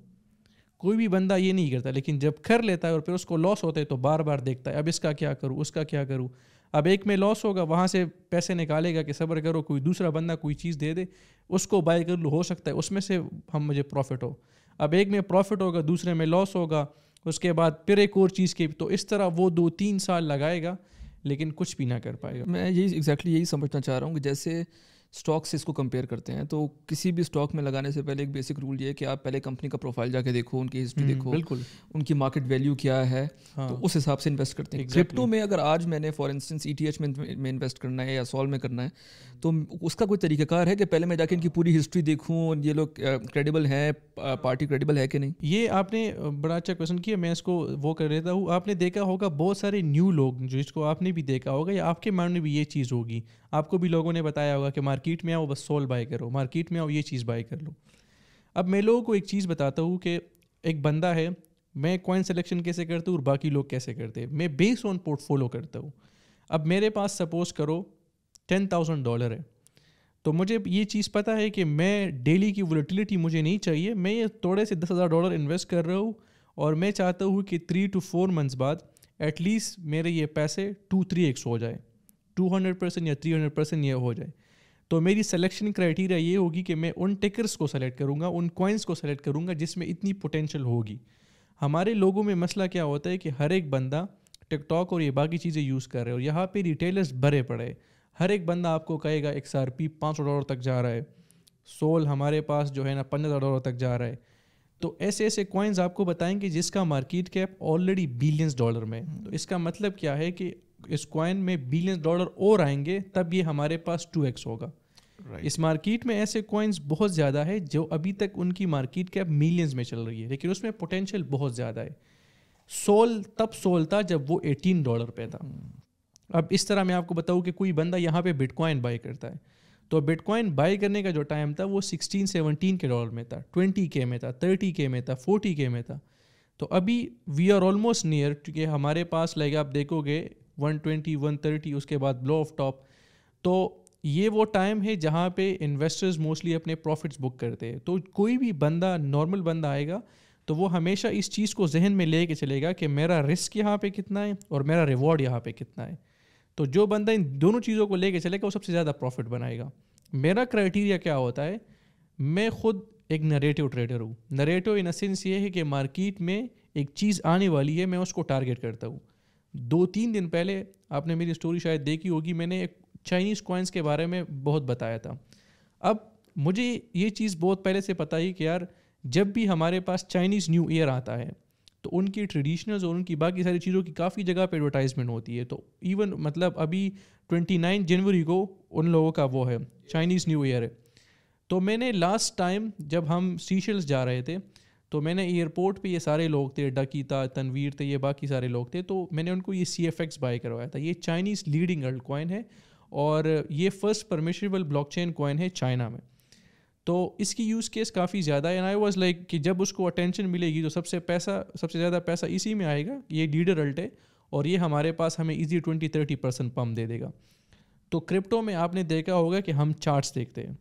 کوئی بھی بندہ یہ نہیں کرتا, لیکن جب کر لیتا ہے اور پھر اس کو لاس ہوتا ہے تو بار بار دیکھتا ہے اب اس کا کیا کروں, اس کا کیا کروں. اب ایک میں لاس ہوگا, وہاں سے پیسے نکالے گا کہ صبر کرو, کوئی دوسرا بندہ کوئی چیز دے دے, اس کو بائی کر لو, ہو سکتا ہے اس میں سے مجھے پروفٹ ہو. اب ایک میں پروفٹ ہوگا, دوسرے میں لاس ہوگا, اس کے بعد پھر ایک اور چیز کی, تو اس طرح وہ 2-3 سال لگائے گا لیکن کچھ بھی نہ کر پائے گا. میں یہی ایگزیکٹلی یہی سمجھنا چاہ رہا ہوں کہ جیسے اسٹاک سے اس کو کمپیئر کرتے ہیں. تو کسی بھی اسٹاک میں لگانے سے پہلے ایک بیسک رول یہ ہے کہ آپ پہلے کمپنی کا پروفائل جا کے دیکھو, ان کی ہسٹری دیکھو, بالکل ان کی مارکیٹ ویلیو کیا ہے, تو اس حساب سے انویسٹ کرتے ہیں. کرپٹو میں اگر آج میں نے فار انسٹنس ETH میں انویسٹ کرنا ہے یا سول میں کرنا ہے, تو اس کا کوئی طریقہ کار ہے کہ پہلے میں جا کے ان کی پوری ہسٹری دیکھوں, یہ لوگ کریڈیبل ہیں, پارٹی کریڈیبل ہے کہ نہیں؟ یہ آپ نے بڑا اچھا کویشچن کیا, میں اس کو وہ کر دیتا ہوں. آپ نے دیکھا ہوگا بہت سارے نیو لوگ جو اس کو آپ نے بھی دیکھا ہوگا یا آپ کے مائنڈ میں بھی یہ چیز ہوگی, آپ کو بھی لوگوں نے بتایا ہوگا کہ مارکیٹ میں آؤ بس سول بائی کرو, مارکیٹ میں آؤ یہ چیز بائی کر لو. اب میں لوگوں کو ایک چیز بتاتا ہوں کہ ایک بندہ ہے, میں کوائن سلیکشن کیسے کرتا ہوں اور باقی لوگ کیسے کرتے ہیں. میں بیس آن پورٹ فولو کرتا ہوں. اب میرے پاس سپوز کرو $10,000 ہے, تو مجھے یہ چیز پتہ ہے کہ میں ڈیلی کی ولیٹیلیٹی مجھے نہیں چاہیے, میں یہ تھوڑے سے $10,000 انویسٹ کر رہا ہوں اور میں چاہتا ہوں کہ 3 to 4 months بعد ایٹ لیسٹ میرے یہ پیسے 2-3x ہو جائے, 200% یا 300% یہ ہو جائے. تو میری سلیکشن کرائٹیریا یہ ہوگی کہ میں ان ٹکرس کو سلیکٹ کروں گا, ان کوائنس کو سلیکٹ کروں گا جس میں اتنی پوٹینشیل ہوگی. ہمارے لوگوں میں مسئلہ کیا ہوتا ہے کہ ہر ایک بندہ ٹک ٹاک اور یہ باقی چیزیں یوز کر رہے ہیں اور یہاں پہ ریٹیلرز بھرے پڑے. ہر ایک بندہ آپ کو کہے گا XRP $500 تک جا رہا ہے, سول ہمارے پاس جو ہے نا $15,000 تک جا رہا ہے. تو ایسے ایسے کوائنز آپ کو بتائیں گے جس کا مارکیٹ کیپ آلریڈی $billions میں. تو اس کا مطلب کیا ہے کہ اس کوائن میں $billions اور آئیں گے تب یہ ہمارے پاس 2x ہوگا. اس مارکیٹ میں ایسے کوائنز بہت زیادہ ہے جو ابھی تک ان کی مارکیٹ کیپ ملینز میں چل رہی ہے, لیکن اس میں پوٹینشیل بہت زیادہ ہے. سول تب سول تھا جب وہ $18 پہ تھا. اب اس طرح میں آپ کو بتاؤں کہ کوئی بندہ یہاں پہ بٹ کوائن بائی کرتا ہے, تو بٹ کوائن بائی کرنے کا جو ٹائم تھا وہ $16-17 میں تھا, $20K میں تھا, $30K میں تھا, $40K میں تھا. تو ابھی وی آر آلموسٹ نیئر, کیونکہ ہمارے پاس لائک آپ دیکھو گے 120, 130 اس کے بعد بلو آف ٹاپ. تو یہ وہ ٹائم ہے جہاں پہ انویسٹرز موسٹلی اپنے پروفٹس بک کرتے ہیں. تو کوئی بھی بندہ نارمل بندہ آئے گا تو وہ ہمیشہ اس چیز کو ذہن میں لے کے چلے گا کہ میرا رسک یہاں پہ کتنا ہے اور میرا ریوارڈ یہاں پہ کتنا ہے. تو جو بندہ ان دونوں چیزوں کو لے کے چلے گا وہ سب سے زیادہ پروفٹ بنائے گا. میرا کرائٹیریا کیا ہوتا ہے, میں خود ایک نریٹو ٹریڈر ہوں. نریٹو ان سینس یہ ہے کہ مارکیٹ میں ایک چیز آنے والی ہے, میں اس کو ٹارگیٹ کرتا ہوں. 2-3 دن پہلے آپ نے میری اسٹوری شاید دیکھی ہوگی, میں نے ایک چائنیز کوائنس کے بارے میں بہت بتایا تھا. اب مجھے یہ چیز بہت پہلے سے پتہ ہی کہ یار جب بھی ہمارے پاس چائنیز نیو ایئر آتا ہے تو ان کی ٹریڈیشنلز اور ان کی باقی ساری چیزوں کی کافی جگہ پہ ایڈورٹائزمنٹ ہوتی ہے. تو ایون مطلب ابھی 29 جنوری کو ان لوگوں کا وہ ہے چائنیز نیو ایئر ہے. تو میں نے لاسٹ ٹائم جب ہم سیشلز جا رہے تھے تو میں نے ایئرپورٹ پہ یہ سارے لوگ تھے, ڈکی تھا, تنویر تھے, یہ باقی سارے لوگ تھے, تو میں نے ان کو یہ CFX بائی کروایا تھا. یہ چائنیز لیڈنگ الٹ کوائن ہے اور یہ فرسٹ پرمیشنیبل بلاک چین کوائن ہے چائنا میں. تو اس کی یوز کیس کافی زیادہ ہے. اینڈ آئی واز لائک کہ جب اس کو اٹینشن ملے گی تو سب سے زیادہ پیسہ اسی میں آئے گا. یہ لیڈر الٹ ہے اور یہ ہمارے پاس ہمیں ایزی 20-30% پمپ دے دے گا. تو کرپٹو میں آپ نے دیکھا ہوگا کہ ہم چارٹس دیکھتے ہیں,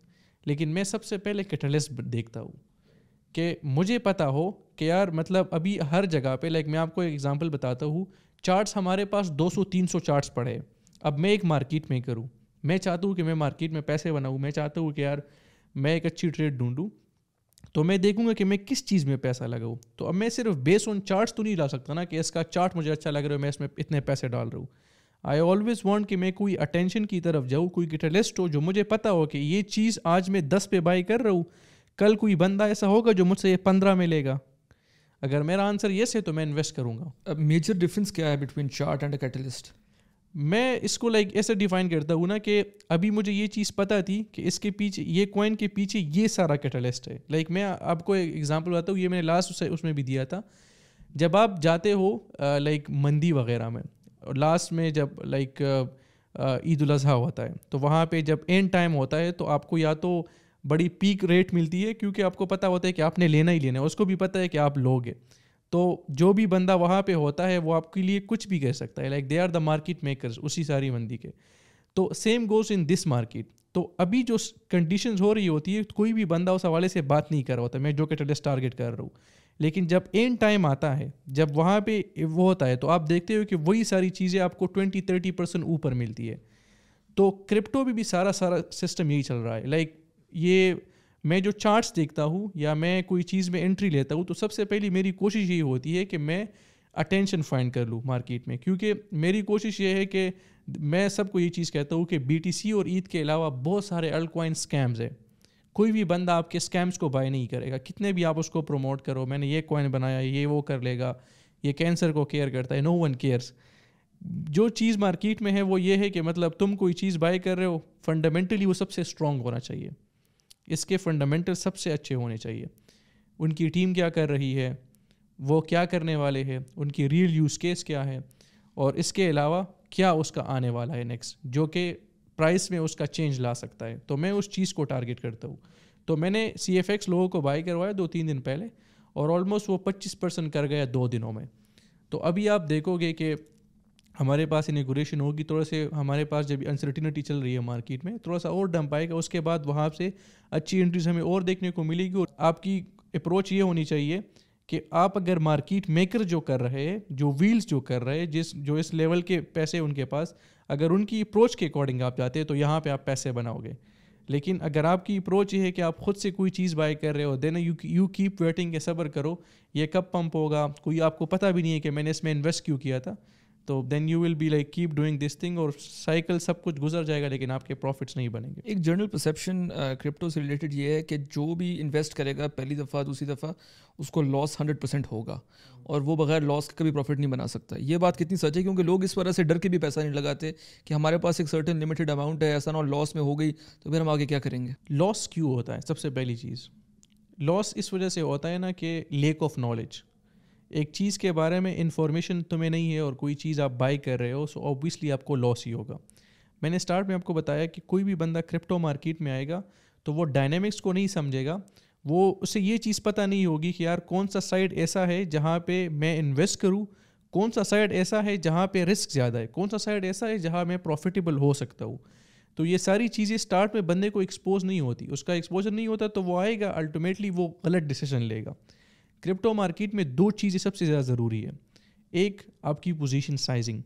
لیکن میں سب سے پہلے کیٹلسٹ دیکھتا ہوں کہ مجھے پتہ ہو کہ یار مطلب ابھی ہر جگہ پہ لائک میں آپ کو ایک ایگزامپل بتاتا ہوں. چارٹس ہمارے پاس 200-300 چارٹس پڑے. اب میں ایک مارکیٹ میں کروں, میں چاہتا ہوں کہ میں مارکیٹ میں پیسے بناؤں, میں چاہتا ہوں کہ یار میں ایک اچھی ٹریڈ ڈھونڈوں, تو میں دیکھوں گا کہ میں کس چیز میں پیسہ لگاؤں. تو اب میں صرف بیس آن چارٹس تو نہیں لا سکتا نا کہ اس کا چارٹ مجھے اچھا لگ رہا ہے میں اس میں اتنے پیسے ڈال رہا ہوں. آئی آلویز وانٹ کہ میں کوئی اٹینشن کی طرف جاؤں, کوئی کیٹلسٹ ہو جو مجھے پتہ ہو کہ یہ چیز آج میں 10 پہ بائی کر رہا ہوں, کل کوئی بندہ ایسا ہوگا جو مجھ سے یہ 15 میں لے گا. اگر میرا آنسر یس ہے تو میں انویسٹ کروں گا. اب میجر ڈفرینس کیا ہے between chart and a catalyst? میں اس کو لائک ایسے ڈیفائن کرتا ہوں نا کہ ابھی مجھے یہ چیز پتہ تھی کہ اس کے پیچھے یہ کوائن کے پیچھے یہ سارا کیٹلسٹ ہے. لائک میں آپ کو ایک ایگزامپل بتاتا ہوں, یہ میں نے لاسٹ اس میں بھی دیا تھا. جب آپ جاتے ہو لائک مندی وغیرہ میں, لاسٹ میں جب لائک عید الاضحیٰ ہوتا ہے تو وہاں پہ جب اینڈ ٹائم ہوتا ہے تو آپ کو یا تو بڑی پیک ریٹ ملتی ہے کیونکہ آپ کو پتہ ہوتا ہے کہ آپ نے لینا ہی لینا ہے, اس کو بھی پتہ ہے کہ آپ لوگے. تو جو بھی بندہ وہاں پہ ہوتا ہے وہ آپ کے لیے کچھ بھی کر سکتا ہے, like they are the market makers اسی ساری مندی کے. تو same goes in this market. تو ابھی جو کنڈیشنز ہو رہی ہوتی ہے کوئی بھی بندہ اس حوالے سے بات نہیں کر رہا ہوتا میں جو کیٹلسٹ ٹارگیٹ کر رہا ہوں, لیکن جب اینڈ ٹائم آتا ہے جب وہاں پہ وہ ہوتا ہے تو آپ دیکھتے ہو کہ وہی ساری چیزیں آپ کو 20-30% اوپر ملتی ہے. تو کرپٹو بھی سارا سسٹم یہی چل رہا ہے. لائک یہ میں جو چارٹس دیکھتا ہوں یا میں کوئی چیز میں انٹری لیتا ہوں تو سب سے پہلی میری کوشش یہی ہوتی ہے کہ میں اٹینشن فائنڈ کر لوں مارکیٹ میں. کیونکہ میری کوشش یہ ہے کہ میں سب کو یہ چیز کہتا ہوں کہ BTC اور ETH کے علاوہ بہت سارے الٹ کوائن اسکیمز ہیں. کوئی بھی بندہ آپ کے اسکیمز کو بائی نہیں کرے گا, کتنے بھی آپ اس کو پروموٹ کرو, میں نے یہ کوائن بنایا, یہ وہ کر لے گا, یہ کینسر کو کیئر کرتا ہے, نو ون کیئرس. جو چیز مارکیٹ میں ہے وہ یہ ہے کہ مطلب تم کوئی چیز بائی کر رہے ہو, فنڈامنٹلی وہ سب سے اسٹرانگ ہونا چاہیے, اس کے فنڈامنٹل سب سے اچھے ہونے چاہیے. ان کی ٹیم کیا کر رہی ہے, وہ کیا کرنے والے ہیں, ان کی ریئل یوز کیس کیا ہے, اور اس کے علاوہ کیا اس کا آنے والا ہے نیکسٹ, جو کہ پرائس میں اس کا چینج لا سکتا ہے. تو میں اس چیز کو ٹارگیٹ کرتا ہوں. تو میں نے CFX لوگوں کو بائی کروایا 2-3 دن پہلے, اور آلموسٹ وہ 25% کر گیا 2 دنوں میں. تو ابھی آپ دیکھو گے کہ ہمارے پاس انیگوریشن ہوگی, تھوڑا سے ہمارے پاس جب انسرٹینٹی چل رہی ہے مارکیٹ میں, تھوڑا سا اور ڈمپ آئے گا, اس کے بعد وہاں سے اچھی انٹریز ہمیں اور دیکھنے کو ملے گی. اور آپ کی اپروچ یہ ہونی چاہیے کہ آپ اگر مارکیٹ میکر جو کر رہے ہیں, جو ویلز جو کر رہے ہیں, جو اس لیول کے پیسے ان کے پاس, اگر ان کی اپروچ کے اکارڈنگ آپ جاتے ہیں تو یہاں پہ آپ پیسے بناؤ گے. لیکن اگر آپ کی اپروچ یہ ہے کہ آپ خود سے کوئی چیز بائی کر رہے ہو, دین یو کیپ ویٹنگ, کہ صبر کرو یہ کب پمپ ہوگا, کوئی آپ کو پتہ بھی نہیں ہے کہ میں نے اس میں انویسٹ کیوں کیا تھا, تو then you will be like keep doing this thing, اور سائیکل سب کچھ گزر جائے گا لیکن آپ کے پروفٹس نہیں بنیں گے. ایک جنرل پرسیپشن کرپٹو سے ریلیٹڈ یہ ہے کہ جو بھی انویسٹ کرے گا پہلی دفعہ دوسری دفعہ اس کو لاس 100% ہوگا, اور وہ بغیر لاس کے کبھی پروفٹ نہیں بنا سکتا. یہ بات کتنی سچ ہے, کیونکہ لوگ اس وجہ سے ڈر کے بھی پیسہ نہیں لگاتے کہ ہمارے پاس ایک سرٹن لمیٹڈ اماؤنٹ ہے, ایسا نہ لاس میں ہو گئی تو پھر ہم آگے کیا کریں گے. لاس کیوں ہوتا ہے؟ سب سے پہلی چیز, لاس اس وجہ سے ہوتا ہے نا کہ لیک آف نالج. ایک چیز کے بارے میں انفارمیشن تمہیں نہیں ہے اور کوئی چیز آپ بائی کر رہے ہو, سو اوبویسلی آپ کو لاس ہی ہوگا. میں نے اسٹارٹ میں آپ کو بتایا کہ کوئی بھی بندہ کرپٹو مارکیٹ میں آئے گا تو وہ ڈائنامکس کو نہیں سمجھے گا, وہ اسے یہ چیز پتہ نہیں ہوگی کہ یار کون سا سائڈ ایسا ہے جہاں پہ میں انویسٹ کروں, کون سا سائڈ ایسا ہے جہاں پہ رسک زیادہ ہے, کون سا سائڈ ایسا ہے جہاں میں پروفیٹیبل ہو سکتا ہوں. تو یہ ساری چیزیں اسٹارٹ میں بندے کو ایکسپوز نہیں ہوتی, اس کا ایکسپوجر نہیں ہوتا, تو وہ آئے گا الٹیمیٹلی وہ غلط ڈیسیژن لے گا. کرپٹو مارکیٹ میں 2 چیزیں سب سے زیادہ ضروری ہے. ایک آپ کی پوزیشن سائزنگ,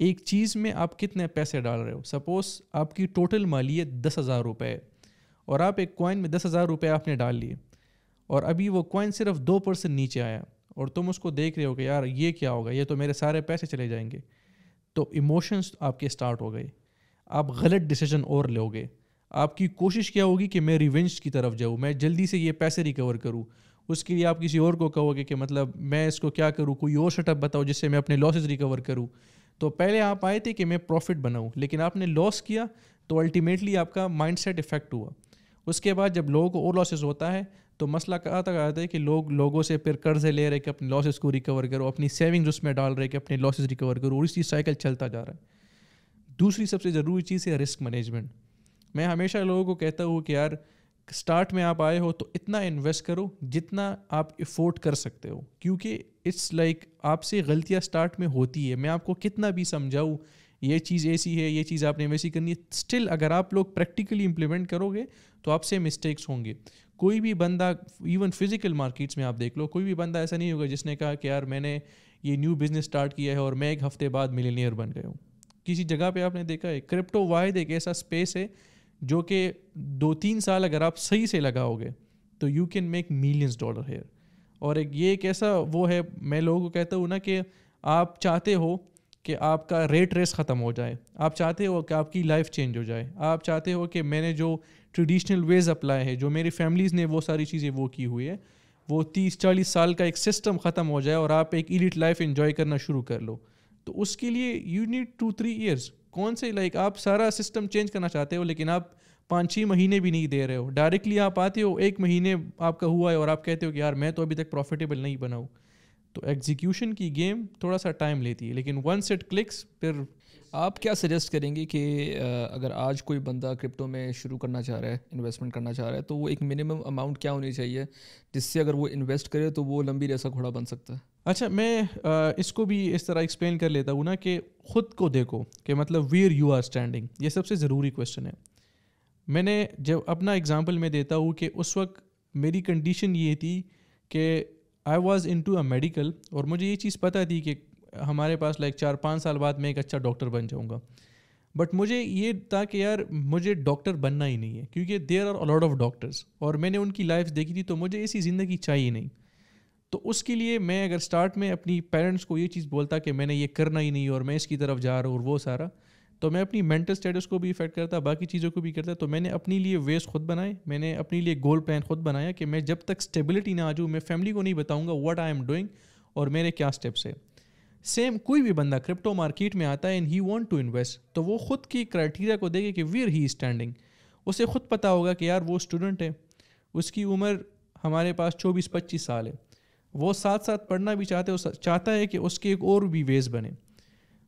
ایک چیز میں آپ کتنے پیسے ڈال رہے ہو. سپوز آپ کی ٹوٹل مالیت 10,000 روپے ہے, اور آپ ایک کوائن میں 10,000 روپے آپ نے ڈال لیے, اور ابھی وہ کوائن صرف 2% نیچے آیا, اور تم اس کو دیکھ رہے ہو کہ یار یہ کیا ہوگا, یہ تو میرے سارے پیسے چلے جائیں گے. تو ایموشنز آپ کے اسٹارٹ ہو گئے, آپ غلط ڈیسیژن اور لو گے. آپ کی کوشش کیا ہوگی کہ میں ریونج کی طرف جاؤں, میں جلدی سے یہ پیسے ریکور کروں. اس کے لیے آپ کسی اور کو کہو گے کہ مطلب میں اس کو کیا کروں, کوئی اور سیٹ اپ بتاؤ جس سے میں اپنے لاسز ریکور کروں. تو پہلے آپ آئے تھے کہ میں پروفٹ بناؤں, لیکن آپ نے لاس کیا تو الٹیمیٹلی آپ کا مائنڈ سیٹ افیکٹ ہوا. اس کے بعد جب لوگوں کو اور لاسز ہوتا ہے تو مسئلہ کہاں تک آتا ہے کہ لوگوں سے پھر قرضے لے رہے کہ اپنے لاسز کو ریکور کرو, اپنی سیونگز اس میں ڈال رہے کہ اپنے لاسز ریکور کرو, اور اسی سائیکل چلتا جا رہا ہے. دوسری سب سے ضروری چیز ہے رسک مینجمنٹ. میں ہمیشہ لوگوں کو کہتا ہوں کہ یار اسٹارٹ میں آپ آئے ہو تو اتنا انویسٹ کرو جتنا آپ افورڈ کر سکتے ہو, کیونکہ اٹس لائک آپ سے غلطیاں اسٹارٹ میں ہوتی ہے. میں آپ کو کتنا بھی سمجھاؤں یہ چیز ایسی ہے, یہ چیز آپ نے ویسی کرنی ہے, اسٹل اگر آپ لوگ پریکٹیکلی امپلیمنٹ کرو گے تو آپ سے مسٹیکس ہوں گے. کوئی بھی بندہ, ایون فزیکل مارکیٹس میں آپ دیکھ لو, کوئی بھی بندہ ایسا نہیں ہوگا جس نے کہا کہ یار میں نے یہ نیو بزنس اسٹارٹ کیا ہے اور میں 1 ہفتے بعد ملینئر بن گیا ہوں. کسی جگہ پہ آپ نے دیکھا ہے. کرپٹو واحد ایک ایسا اسپیس ہے جو کہ 2-3 سال اگر آپ صحیح سے لگاؤ گے تو you can make millions dollar here. اور یہ ایک ایسا وہ ہے, میں لوگوں کو کہتا ہوں نا کہ آپ چاہتے ہو کہ آپ کا ریٹ ریس ختم ہو جائے, آپ چاہتے ہو کہ آپ کی لائف چینج ہو جائے, آپ چاہتے ہو کہ میں نے جو ٹریڈیشنل ویز اپلائے ہے, جو میری فیملیز نے وہ ساری چیزیں وہ کی ہوئی ہے, وہ 30-40 سال کا ایک سسٹم ختم ہو جائے اور آپ ایک ایلیٹ لائف انجوائے کرنا شروع کر لو. تو اس کے لیے یو نیڈ 2-3 ایئرس. کون سے لائک آپ سارا سسٹم چینج کرنا چاہتے ہو لیکن آپ 5-6 مہینے بھی نہیں دے رہے ہو. ڈائریکٹلی آپ آتے ہو 1 مہینے آپ کا ہوا ہے اور آپ کہتے ہو کہ یار میں تو ابھی تک پروفیٹیبل نہیں بنا ہوں. تو ایگزیکیوشن کی گیم تھوڑا سا ٹائم لیتی ہے, لیکن ونس اٹ کلکس پھر. آپ کیا سجیسٹ کریں گے کہ اگر آج کوئی بندہ کرپٹو میں شروع کرنا چاہ رہا ہے, انویسٹمنٹ کرنا چاہ رہا ہے, تو وہ ایک منیمم اماؤنٹ کیا ہونی چاہیے جس سے اگر وہ انویسٹ کرے تو وہ لمبی ریسا گھوڑا بن سکتا ہے؟ اچھا, میں اس کو بھی اس طرح ایکسپلین کر لیتا ہوں نا کہ خود کو دیکھو کہ مطلب ویئر یو آر اسٹینڈنگ. یہ سب سے ضروری کویشچن ہے. میں نے جب اپنا ایگزامپل میں دیتا ہوں کہ اس وقت میری کنڈیشن یہ تھی کہ I was into a medical, اور مجھے یہ چیز پتہ تھی کہ ہمارے پاس لائک 4-5 سال بعد میں ایک اچھا ڈاکٹر بن جاؤں گا. بٹ مجھے یہ تھا کہ یار مجھے ڈاکٹر بننا ہی نہیں ہے, کیونکہ there are a lot of doctors, اور میں نے ان کی لائف دیکھی تھی, تو مجھے ایسی زندگی چاہیے نہیں. تو اس کے لیے میں اگر اسٹارٹ میں اپنی پیرنٹس کو یہ چیز بولتا کہ میں نے یہ کرنا ہی نہیں اور میں اس کی طرف جا رہا ہوں اور وہ سارا, تو میں اپنی مینٹل اسٹیٹس کو بھی افیکٹ کرتا, باقی چیزوں کو بھی کرتا. تو میں نے اپنے لیے ویز خود بنائے, میں نے اپنے لیے گول پلان خود بنایا کہ میں جب تک اسٹیبلٹی نہ آ جاؤں میں فیملی کو نہیں بتاؤں گا واٹ آئی ایم ڈوئنگ اور میرے کیا اسٹیپس ہے. سیم کوئی بھی بندہ کرپٹو مارکیٹ میں آتا ہے and he want to invest, تو وہ خود کی کرائٹیریا کو دیکھے کہ ویئر ہی اسٹینڈنگ. اسے خود پتہ ہوگا کہ یار وہ اسٹوڈنٹ ہے, اس کی عمر ہمارے پاس 24-25 سال ہے, وہ ساتھ ساتھ پڑھنا بھی چاہتا ہے کہ اس کے ایک اور بھی ویز بنے.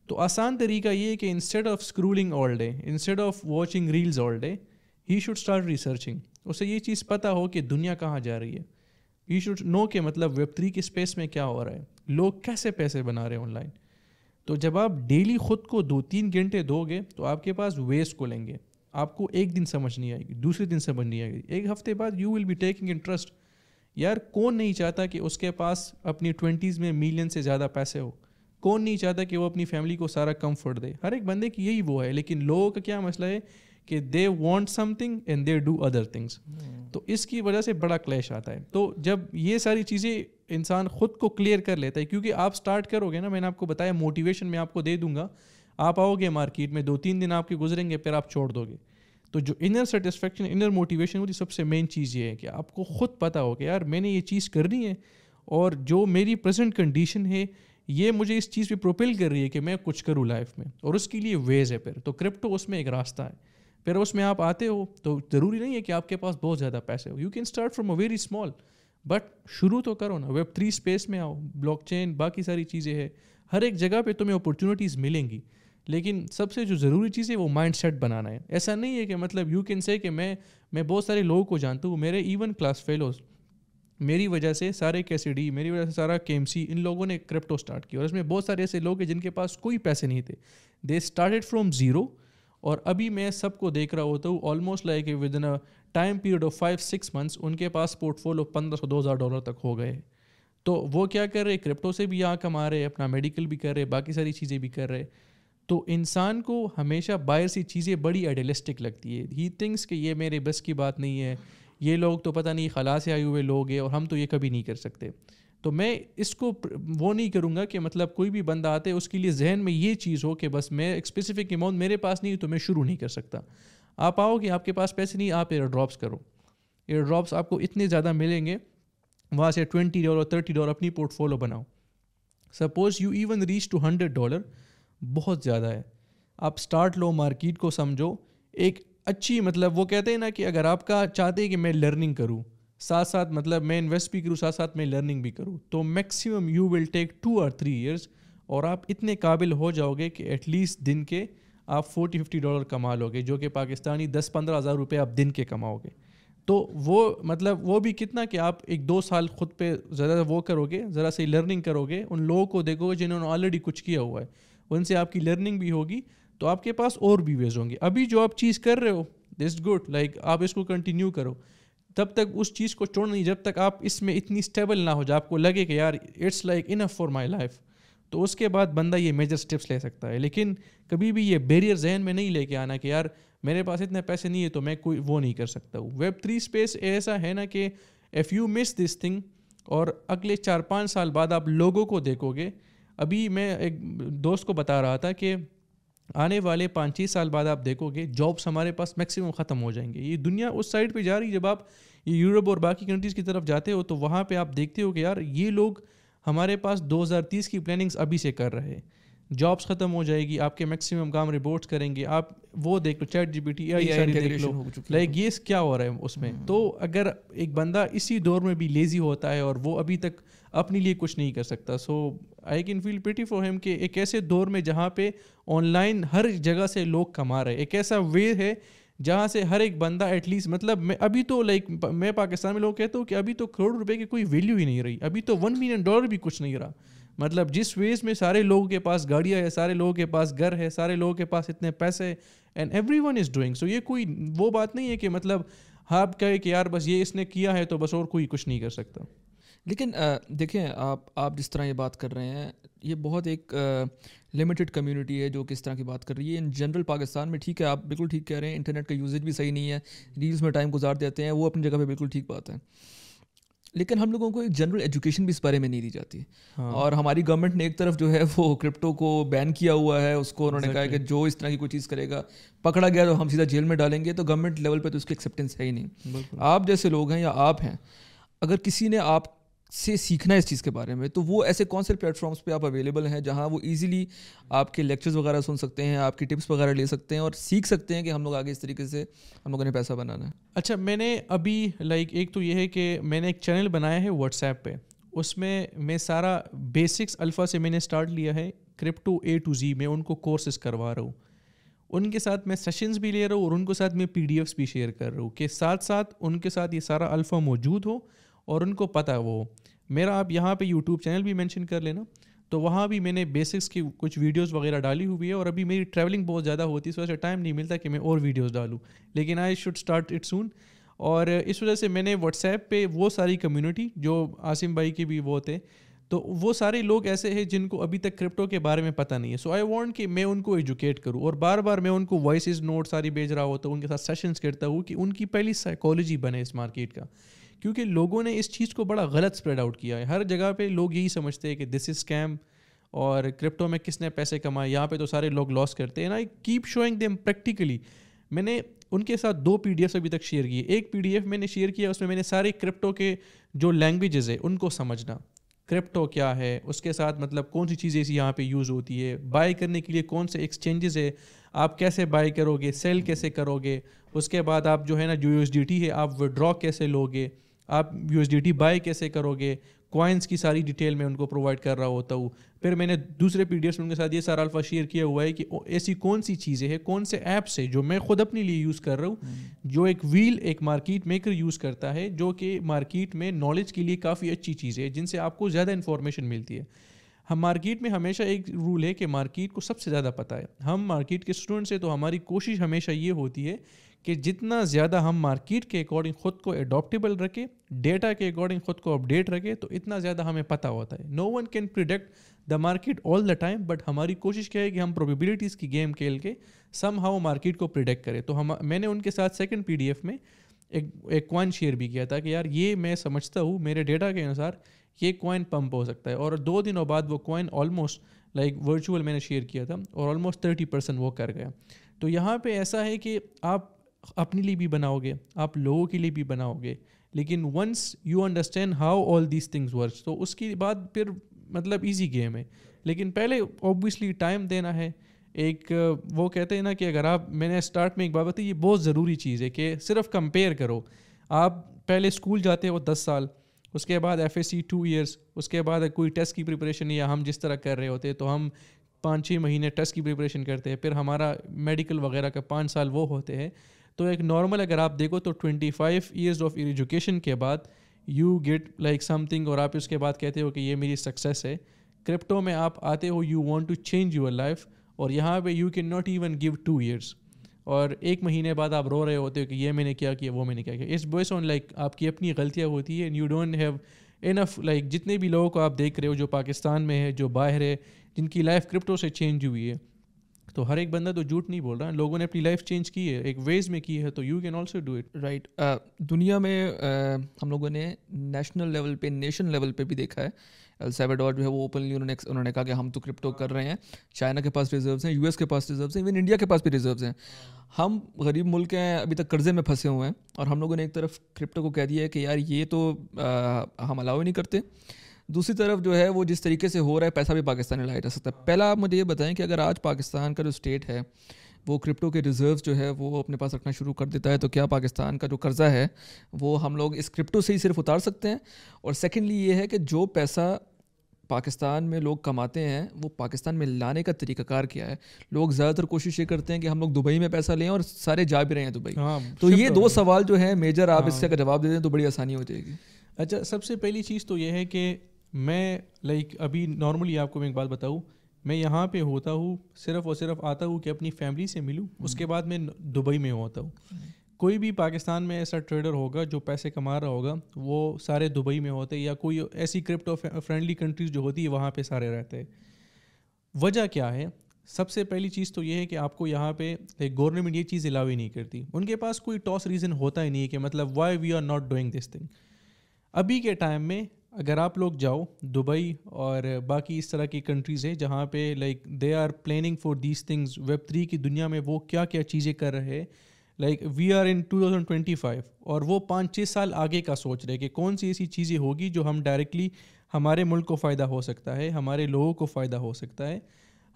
تو آسان طریقہ یہ ہے کہ instead of scrolling all day, instead of watching reels all day, he should start researching. اسے یہ چیز پتہ ہو کہ دنیا کہاں جا رہی ہے. ہی شوڈ نو کہ مطلب Web3 کے اسپیس میں کیا ہو رہا ہے, لوگ کیسے پیسے بنا رہے ہیں آن لائن. تو جب آپ ڈیلی خود کو 2-3 گھنٹے دو گے تو آپ کے پاس ویز کو لیں گے. آپ کو ایک دن سمجھ نہیں آئے گی, دوسرے دن سمجھ نہیں آئے گی, ایک ہفتے بعد you will be taking interest. یار کون نہیں چاہتا کہ اس کے پاس اپنی 20s میں ملین سے زیادہ پیسے ہو, کون نہیں چاہتا کہ وہ اپنی فیملی کو سارا کمفرٹ دے. ہر ایک بندے کی یہی وہ ہے, لیکن لوگوں کا کیا مسئلہ ہے کہ they want some thing and they do other things. تو اس کی وجہ سے بڑا کلیش آتا ہے. تو جب یہ ساری چیزیں انسان خود کو کلیئر کر لیتا ہے, کیونکہ آپ اسٹارٹ کرو گے نا, میں نے آپ کو بتایا موٹیویشن میں آپ کو دے دوں گا, آپ آؤ گے مارکیٹ میں 2-3 دن آپ کے گزریں گے, پھر آپ چھوڑ دو گے. تو جو انر سیٹسفیکشن, انر موٹیویشن ہوتی ہے, سب سے مین چیز یہ ہے کہ آپ کو خود پتہ ہو کہ یار میں نے یہ چیز کرنی ہے اور جو میری پریزنٹ کنڈیشن ہے یہ مجھے اس چیز پہ پروپیل کر رہی ہے کہ میں کچھ کروں لائف میں, اور اس کے لیے ویز ہے. پھر تو کرپٹو اس میں ایک راستہ ہے. پھر اس میں آپ آتے ہو تو ضروری نہیں ہے کہ آپ کے پاس بہت زیادہ پیسے ہو. You can start from a very small, but شروع تو کرو نا. Web3 اسپیس میں آؤ, بلاک چین, باقی ساری چیزیں ہیں, ہر ایک جگہ پہ تمہیں اپرچونیٹیز ملیں گی. لیکن سب سے جو ضروری چیز ہے وہ مائنڈ سیٹ بنانا ہے. ایسا نہیں ہے کہ مطلب یو کین سے کہ میں بہت سارے لوگوں کو جانتا ہوں, میرے ایون کلاس فیلوز, میری وجہ سے سارے KCD, میری وجہ سے سارا KMC, ان لوگوں نے کرپٹو اسٹارٹ کیا. اور اس میں بہت سارے ایسے لوگ ہیں جن کے پاس کوئی پیسے نہیں تھے, دے اسٹارٹیڈ فرام زیرو. اور ابھی میں سب کو دیکھ رہا ہوتا ہوں almost like with in time period of 5-6 months ان کے پاس پورٹ فولو $1,500-2,000 تک ہو گئے. تو وہ کیا کر رہے, کرپٹو سے بھی یہاں کما رہے, اپنا میڈیکل بھی کر رہے, باقی ساری چیزیں بھی کر رہے. تو انسان کو ہمیشہ باہر سی چیزیں بڑی آئیڈیلسٹک لگتی ہے. ہی تھنکس کہ یہ میرے بس کی بات نہیں ہے, یہ لوگ تو پتہ نہیں خلا سے آئے ہوئے لوگ ہیں اور ہم تو یہ کبھی نہیں کر سکتے. تو میں اس کو وہ نہیں کروں گا کہ مطلب کوئی بھی بندہ آتے اس کے لیے ذہن میں یہ چیز ہو کہ بس میں ایک اسپیسیفک اماؤنٹ میرے پاس نہیں تو میں شروع نہیں کر سکتا. آپ آؤ گے, آپ کے پاس پیسے نہیں, آپ ایئر ڈراپس کرو. ایئر ڈراپس آپ کو اتنے زیادہ ملیں گے, وہاں سے $20-30 اپنی پورٹ فولو بناؤ. Suppose you even reach to $100, بہت زیادہ ہے. آپ اسٹارٹ لو, مارکیٹ کو سمجھو ایک اچھی, مطلب وہ کہتے ہیں نا کہ اگر آپ کا چاہتے ہیں کہ میں لرننگ کروں ساتھ ساتھ, مطلب میں انویسٹ بھی کروں ساتھ ساتھ میں لرننگ بھی کروں, تو maximum you will take 2 or 3 years, اور آپ اتنے قابل ہو جاؤ گے کہ ایٹ لیسٹ دن کے آپ $40-50 کما لو گے, جو کہ پاکستانی 10-15 ہزار روپے آپ دن کے کماؤ گے. تو وہ مطلب وہ بھی کتنا کہ آپ 1-2 سال خود پہ ذرا وہ کرو گے, ذرا سی لرننگ کرو گے, ان لوگوں کو دیکھو گے جنہوں نے آلریڈی کچھ کیا ہوا ہے, ان سے آپ کی لرننگ بھی ہوگی, تو آپ کے پاس اور بھی ویز ہوں گے. ابھی جو آپ چیز کر رہے ہو دس گڈ, لائک آپ اس کو کنٹینیو کرو, تب تک اس چیز کو چھوڑنا نہیں جب تک آپ اس میں اتنی اسٹیبل نہ ہو جائے, آپ کو لگے کہ یار it's like enough for my life, تو اس کے بعد بندہ یہ میجر اسٹیپس لے سکتا ہے. لیکن کبھی بھی یہ بیریئر ذہن میں نہیں لے کے آنا کہ یار میرے پاس اتنے پیسے نہیں ہے تو میں کوئی وہ نہیں کر سکتا ہوں. Web3 اسپیس ایسا ہے نا کہ if you miss this thing, اور اگلے 4-5 سال بعد آپ لوگوں کو دیکھو گے. ابھی میں ایک دوست کو بتا رہا تھا کہ آنے والے 5-6 سال بعد آپ دیکھو گے جابس ہمارے پاس میکسیمم ختم ہو جائیں گے. یہ دنیا اس سائڈ پہ جا رہی ہے. جب آپ یہ یورپ اور باقی کنٹریز کی طرف جاتے ہو تو وہاں پہ آپ دیکھتے ہو کہ یار یہ لوگ ہمارے پاس 2030 کی پلاننگز ابھی سے کر رہے ہیں. جابس ختم ہو جائے گی, آپ کے میکسیمم کام رپورٹس کریں گے. آپ وہ دیکھ لو, ChatGPT ساری دیکھ لو, لائک یہ کیا ہو رہا ہے اس میں. تو اگر ایک بندہ اسی دور میں بھی لیزی ہوتا ہے اور وہ ابھی تک اپنے لیے کچھ نہیں کر سکتا, so I can feel pretty for ہم کہ ایک ایسے دور میں جہاں پہ آن لائن ہر جگہ سے لوگ کما رہے, ایک ایسا وے ہے جہاں سے ہر ایک بندہ ایٹ لیسٹ, مطلب میں ابھی تو لائک میں پاکستان میں لوگ کہتا ہوں کہ ابھی تو کروڑ روپے کی کوئی ویلیو ہی نہیں رہی, ابھی تو $1 million بھی کچھ نہیں رہا. مطلب جس ویز میں سارے لوگوں کے پاس گاڑیاں ہے, سارے لوگوں کے پاس گھر ہے, سارے لوگوں کے پاس اتنے پیسے, and everyone is doing. So یہ کوئی وہ بات نہیں ہے کہ مطلب آپ کہے کہ یار بس یہ اس نے کیا ہے تو بس اور کوئی کچھ نہیں کر سکتا. لیکن دیکھیں آپ جس طرح یہ بات کر رہے ہیں یہ بہت ایک لمیٹڈ کمیونٹی ہے جو کس طرح کی بات کر رہی ہے. ان جنرل پاکستان میں ٹھیک ہے, آپ بالکل ٹھیک کہہ رہے ہیں, انٹرنیٹ کا یوزیج بھی صحیح نہیں ہے, ریلز میں ٹائم گزار دیتے ہیں, وہ اپنی جگہ پہ بالکل ٹھیک بات ہے. لیکن ہم لوگوں کو ایک جنرل ایجوکیشن بھی اس بارے میں نہیں دی جاتی. اور ہماری گورنمنٹ نے ایک طرف جو ہے وہ کرپٹو کو بین کیا ہوا ہے, اس کو انہوں نے کہا ہے کہ جو اس طرح کی کوئی چیز کرے گا پکڑا گیا تو ہم سیدھا جیل میں ڈالیں گے. تو گورنمنٹ لیول پہ تو اس کی ایکسیپٹنس ہے ہی نہیں. آپ جیسے لوگ ہیں یا آپ ہیں, اگر کسی نے آپ سے سیکھنا ہے اس چیز کے بارے میں, تو وہ ایسے کون سے پلیٹ فارمس پہ آپ اویلیبل ہیں جہاں وہ ایزیلی آپ کے لیکچرز وغیرہ سن سکتے ہیں, آپ کی ٹپس وغیرہ لے سکتے ہیں اور سیکھ سکتے ہیں کہ ہم لوگ آگے اس طریقے سے ہم لوگوں نے پیسہ بنانا ہے؟ اچھا, میں نے ابھی ایک تو یہ ہے کہ میں نے ایک چینل بنایا ہے واٹس ایپ پہ, اس میں سارا بیسکس الفا سے میں نے اسٹارٹ لیا ہے, کرپٹو اے ٹو زی میں ان کو کورسز کروا رہا ہوں. ان کے ساتھ میں سیشنز بھی لے رہا ہوں اور ان کے ساتھ میں PDF بھی شیئر کر رہا ہوں کہ ساتھ ساتھ ان کے ساتھ یہ سارا الفا موجود ہو اور ان کو پتہ وہ میرا. آپ یہاں پہ یوٹیوب چینل بھی مینشن کر لینا, تو وہاں بھی میں نے بیسکس کی کچھ ویڈیوز وغیرہ ڈالی ہوئی ہے. اور ابھی میری ٹریولنگ بہت زیادہ ہوتی ہے, اس وجہ سے ٹائم نہیں ملتا کہ میں اور ویڈیوز ڈالوں, لیکن آئی شوڈ اسٹارٹ اٹ سون. اور اس وجہ سے میں نے واٹس ایپ پہ وہ ساری کمیونٹی جو عاصم بھائی کے بھی وہ تھے, تو وہ سارے لوگ ایسے ہیں جن کو ابھی تک کرپٹو کے بارے میں پتہ نہیں ہے. سو آئی وانٹ کہ میں ان کو ایجوکیٹ کروں, اور بار بار میں ان کو وائسز نوٹ ساری بھیج رہا ہوتا ہوں, ان کے ساتھ سیشنز کرتا ہوں کہ ان کی پہلی سائیکالوجی بنے اس مارکیٹ کا. کیونکہ لوگوں نے اس چیز کو بڑا غلط اسپریڈ آؤٹ کیا ہے. ہر جگہ پہ لوگ یہی سمجھتے ہیں کہ دس از اسکیم, اور کرپٹو میں کس نے پیسے کمائے, یہاں پہ تو سارے لوگ لاس کرتے ہیں. I keep شوئنگ them practically. میں نے ان کے ساتھ 2 PDF ابھی تک شیئر کیے. ایک PDF میں نے شیئر کیا, اس میں نے سارے کرپٹو کے جو لینگویجز ہے ان کو سمجھنا, کرپٹو کیا ہے, اس کے ساتھ مطلب کون سی چیزیں یہاں پہ یوز ہوتی ہے, بائی کرنے کے لیے کون سے ایکسچینجز ہے, آپ کیسے بائی کرو گے, سیل کیسے کرو گے, اس کے بعد آپ جو ہے نا جو USDT ہے آپ ودرا کیسے لو گے, آپ USDT بائی کیسے کرو گے, کوائنس کی ساری ڈیٹیل میں ان کو پرووائڈ کر رہا ہوتا ہوں. پھر میں نے دوسرے PDFs میں ان کے ساتھ یہ سارا الفا شیئر کیا ہوا ہے کہ ایسی کون سی چیزیں ہیں, کون سے ایپس ہے جو میں خود اپنے لیے یوز کر رہا ہوں, جو ایک ویل ایک مارکیٹ میکر یوز کرتا ہے, جو کہ مارکیٹ میں نالج کے لیے کافی اچھی چیزیں ہیں جن سے آپ کو زیادہ انفارمیشن ملتی ہے. ہم مارکیٹ میں ہمیشہ ایک رول ہے کہ مارکیٹ کو سب سے زیادہ پتہ ہے. ہم مارکیٹ کے اسٹوڈنٹس ہیں, تو ہماری کوشش ہمیشہ یہ ہوتی ہے کہ جتنا زیادہ ہم مارکیٹ کے اکارڈنگ خود کو اڈاپٹیبل رکھیں, ڈیٹا کے اکارڈنگ خود کو اپڈیٹ رکھیں, تو اتنا زیادہ ہمیں پتہ ہوتا ہے. No one can predict the market all the time, but ہماری کوشش کیا ہے کہ ہم پروبیبلٹیز کی گیم کھیل کے سم ہاؤ مارکیٹ کو پریڈکٹ کریں. تو میں نے ان کے ساتھ سیکنڈ PDF میں ایک کوائن شیئر بھی کیا تھا کہ یار یہ میں سمجھتا ہوں میرے ڈیٹا کے انوسار یہ کوائن پمپ ہو سکتا ہے. اور 2 دنوں بعد وہ کوائن آلموسٹ ورچوئل میں نے شیئر کیا تھا اور آلموسٹ 30% وہ کر گیا. تو یہاں پہ ایسا ہے کہ آپ اپنے لیے بھی بناؤ گے, آپ لوگوں کے لیے بھی بناؤ گے, لیکن once you understand how all these things works, تو اس کے بعد پھر مطلب ایزی گیم ہے. لیکن پہلے اوبویسلی ٹائم دینا ہے. ایک وہ کہتے ہیں نا کہ اگر آپ, میں نے اسٹارٹ میں ایک بات بتائی, یہ بہت ضروری چیز ہے کہ صرف کمپیئر کرو. آپ پہلے اسکول جاتے ہو 10 سال, اس کے بعد FSC 2 ایئرس, اس کے بعد کوئی ٹیسٹ کی پریپریشن, یا ہم جس طرح کر رہے ہوتے تو ہم 5-6 مہینے ٹیسٹ کی پریپریشن کرتے ہیں, پھر ہمارا میڈیکل وغیرہ کا 5 سال وہ ہوتے ہیں. تو ایک نارمل اگر آپ دیکھو تو 25 ایئرز آف ایجوکیشن کے بعد you get like something, اور آپ اس کے بعد کہتے ہو کہ یہ میری سکسیس ہے. کرپٹو میں آپ آتے ہو, you want to change your life, اور یہاں پہ you can not even give 2 years, اور 1 مہینے بعد آپ رو رہے ہوتے ہو کہ یہ میں نے کیا کیا, وہ میں نے کیا کیا. اس بیس آن لائک آپ کی اپنی غلطیاں ہوتی ہے, and you don't have enough like جتنے بھی لوگوں کو آپ دیکھ رہے ہو جو پاکستان میں ہے, جو باہر ہے, جن کی لائف کرپٹو سے چینج ہوئی ہے, تو ہر ایک بندہ تو جھوٹ نہیں بول رہا, لوگوں نے اپنی لائف چینج کی ہے, ایک ویز میں کی ہے, تو you can also do it. Right. دنیا میں ہم لوگوں نے نیشنل لیول پہ, نیشن لیول پہ بھی دیکھا ہے, ایل سیلواڈور جو ہے وہ اوپنلی انہوں نے کہا کہ ہم تو کرپٹو کر رہے ہیں. چائنا کے پاس ریزروز ہیں, US کے پاس ریزروز ہیں, ایون انڈیا کے پاس بھی ریزروز ہیں. ہم غریب ملک ہیں, ابھی تک قرضے میں پھنسے ہوئے ہیں, اور ہم لوگوں نے ایک طرف کرپٹو کو کہہ دیا ہے کہ یار یہ تو ہم الاؤ ہی نہیں کرتے. دوسری طرف جو ہے وہ جس طریقے سے ہو رہا ہے, پیسہ بھی پاکستان میں لایا جا سکتا ہے. پہلا آپ مجھے یہ بتائیں کہ اگر آج پاکستان کا جو اسٹیٹ ہے وہ کرپٹو کے ریزروز جو ہے وہ اپنے پاس رکھنا شروع کر دیتا ہے, تو کیا پاکستان کا جو قرضہ ہے وہ ہم لوگ اس کرپٹو سے ہی صرف اتار سکتے ہیں؟ اور سیکنڈلی یہ ہے کہ جو پیسہ پاکستان میں لوگ کماتے ہیں وہ پاکستان میں لانے کا طریقہ کار کیا ہے؟ لوگ زیادہ تر کوشش یہ کرتے ہیں کہ ہم لوگ دبئی میں پیسہ لیں, اور سارے جا بھی رہے ہیں دبئی. تو یہ 2 سوال جو ہیں میجر, آپ اس سے اگر جواب دے دیں تو بڑی آسانی ہو جائے گی. اچھا, سب سے پہلی چیز تو یہ ہے کہ میں لائک ابھی نارملی آپ کو میں ایک بات بتاؤں, میں یہاں پہ ہوتا ہوں صرف اور صرف آتا ہوں کہ اپنی فیملی سے ملوں, اس کے بعد میں دبئی میں ہوتا ہوں. کوئی بھی پاکستان میں ایسا ٹریڈر ہوگا جو پیسے کما رہا ہوگا وہ سارے دبئی میں ہوتے, یا کوئی ایسی کرپٹو فرینڈلی کنٹریز جو ہوتی ہے وہاں پہ سارے رہتے ہیں. وجہ کیا ہے؟ سب سے پہلی چیز تو یہ ہے کہ آپ کو یہاں پہ گورنمنٹ یہ چیز الاؤ ہی نہیں کرتی. ان کے پاس کوئی ٹاس ریزن ہوتا ہی نہیں ہے کہ مطلب why we are not doing this thing. ابھی کے ٹائم میں اگر آپ لوگ جاؤ دبئی اور باقی اس طرح کی کنٹریز ہیں جہاں پہ like they are planning for these things, Web3 کی دنیا میں وہ کیا کیا چیزیں کر رہے ہیں, لائک وی آر ان 2025 اور وہ 5-6 سال آگے کا سوچ رہے کہ کون سی ایسی چیزیں ہوگی جو ہم ڈائریکٹلی ہمارے ملک کو فائدہ ہو سکتا ہے, ہمارے لوگوں کو فائدہ ہو سکتا ہے.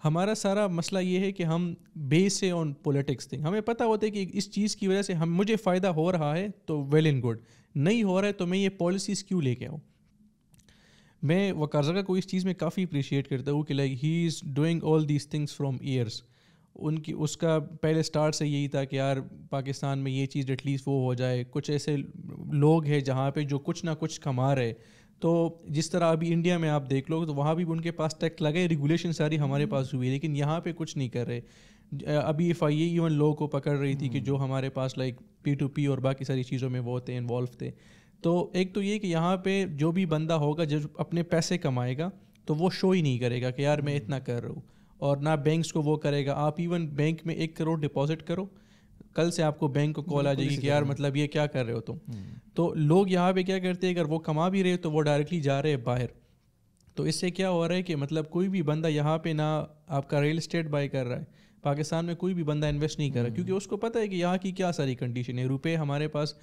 ہمارا سارا مسئلہ یہ ہے کہ ہم بیس ہے آن پولیٹکس تھنگ. ہمیں پتہ ہوتا ہے کہ اس چیز کی وجہ سے مجھے فائدہ ہو رہا ہے تو ویل اینڈ گڈ, نہیں ہو رہا ہے تو میں یہ پالیسیز کیوں لے کے آؤں. میں وکارزگا کو اس چیز میں کافی اپریشیٹ کرتا ہوں کہ like he is doing all these things from years. اس کا پہلے سٹارٹ سے یہی تھا کہ یار پاکستان میں یہ چیز ایٹ لیسٹ وہ ہو جائے, کچھ ایسے لوگ ہیں جہاں پہ جو کچھ نہ کچھ کما رہے. تو جس طرح ابھی انڈیا میں آپ دیکھ لو تو وہاں بھی ان کے پاس ٹیکس لگے, ریگولیشن ساری ہمارے پاس ہوئی, لیکن یہاں پہ کچھ نہیں کر رہے. ابھی FIA ایون لوگوں کو پکڑ رہی تھی کہ جو ہمارے پاس لائک P2P اور باقی ساری چیزوں میں وہ تھے انوالو تھے. تو ایک تو یہ کہ یہاں پہ جو بھی بندہ ہوگا جو اپنے پیسے کمائے گا تو وہ شو ہی نہیں کرے گا کہ یار میں اتنا کر رہا ہوں, اور نہ بینکس کو وہ کرے گا. آپ ایون بینک میں 1 کروڑ ڈپازٹ کرو, کل سے آپ کو بینک کو کال آ جائے گی کہ یار مطلب یہ کیا کر رہے ہو تم. تو لوگ یہاں پہ کیا کرتے ہیں, اگر وہ کما بھی رہے تو وہ ڈائریکٹلی جا رہے ہیں باہر. تو اس سے کیا ہو رہا ہے کہ مطلب کوئی بھی بندہ یہاں پہ نہ آپ کا ریل اسٹیٹ بائی کر رہا ہے, پاکستان میں کوئی بھی بندہ انویسٹ نہیں کر رہا کیونکہ اس کو پتہ ہے کہ یہاں کی کیا ساری کنڈیشن ہے. روپے ہمارے پاس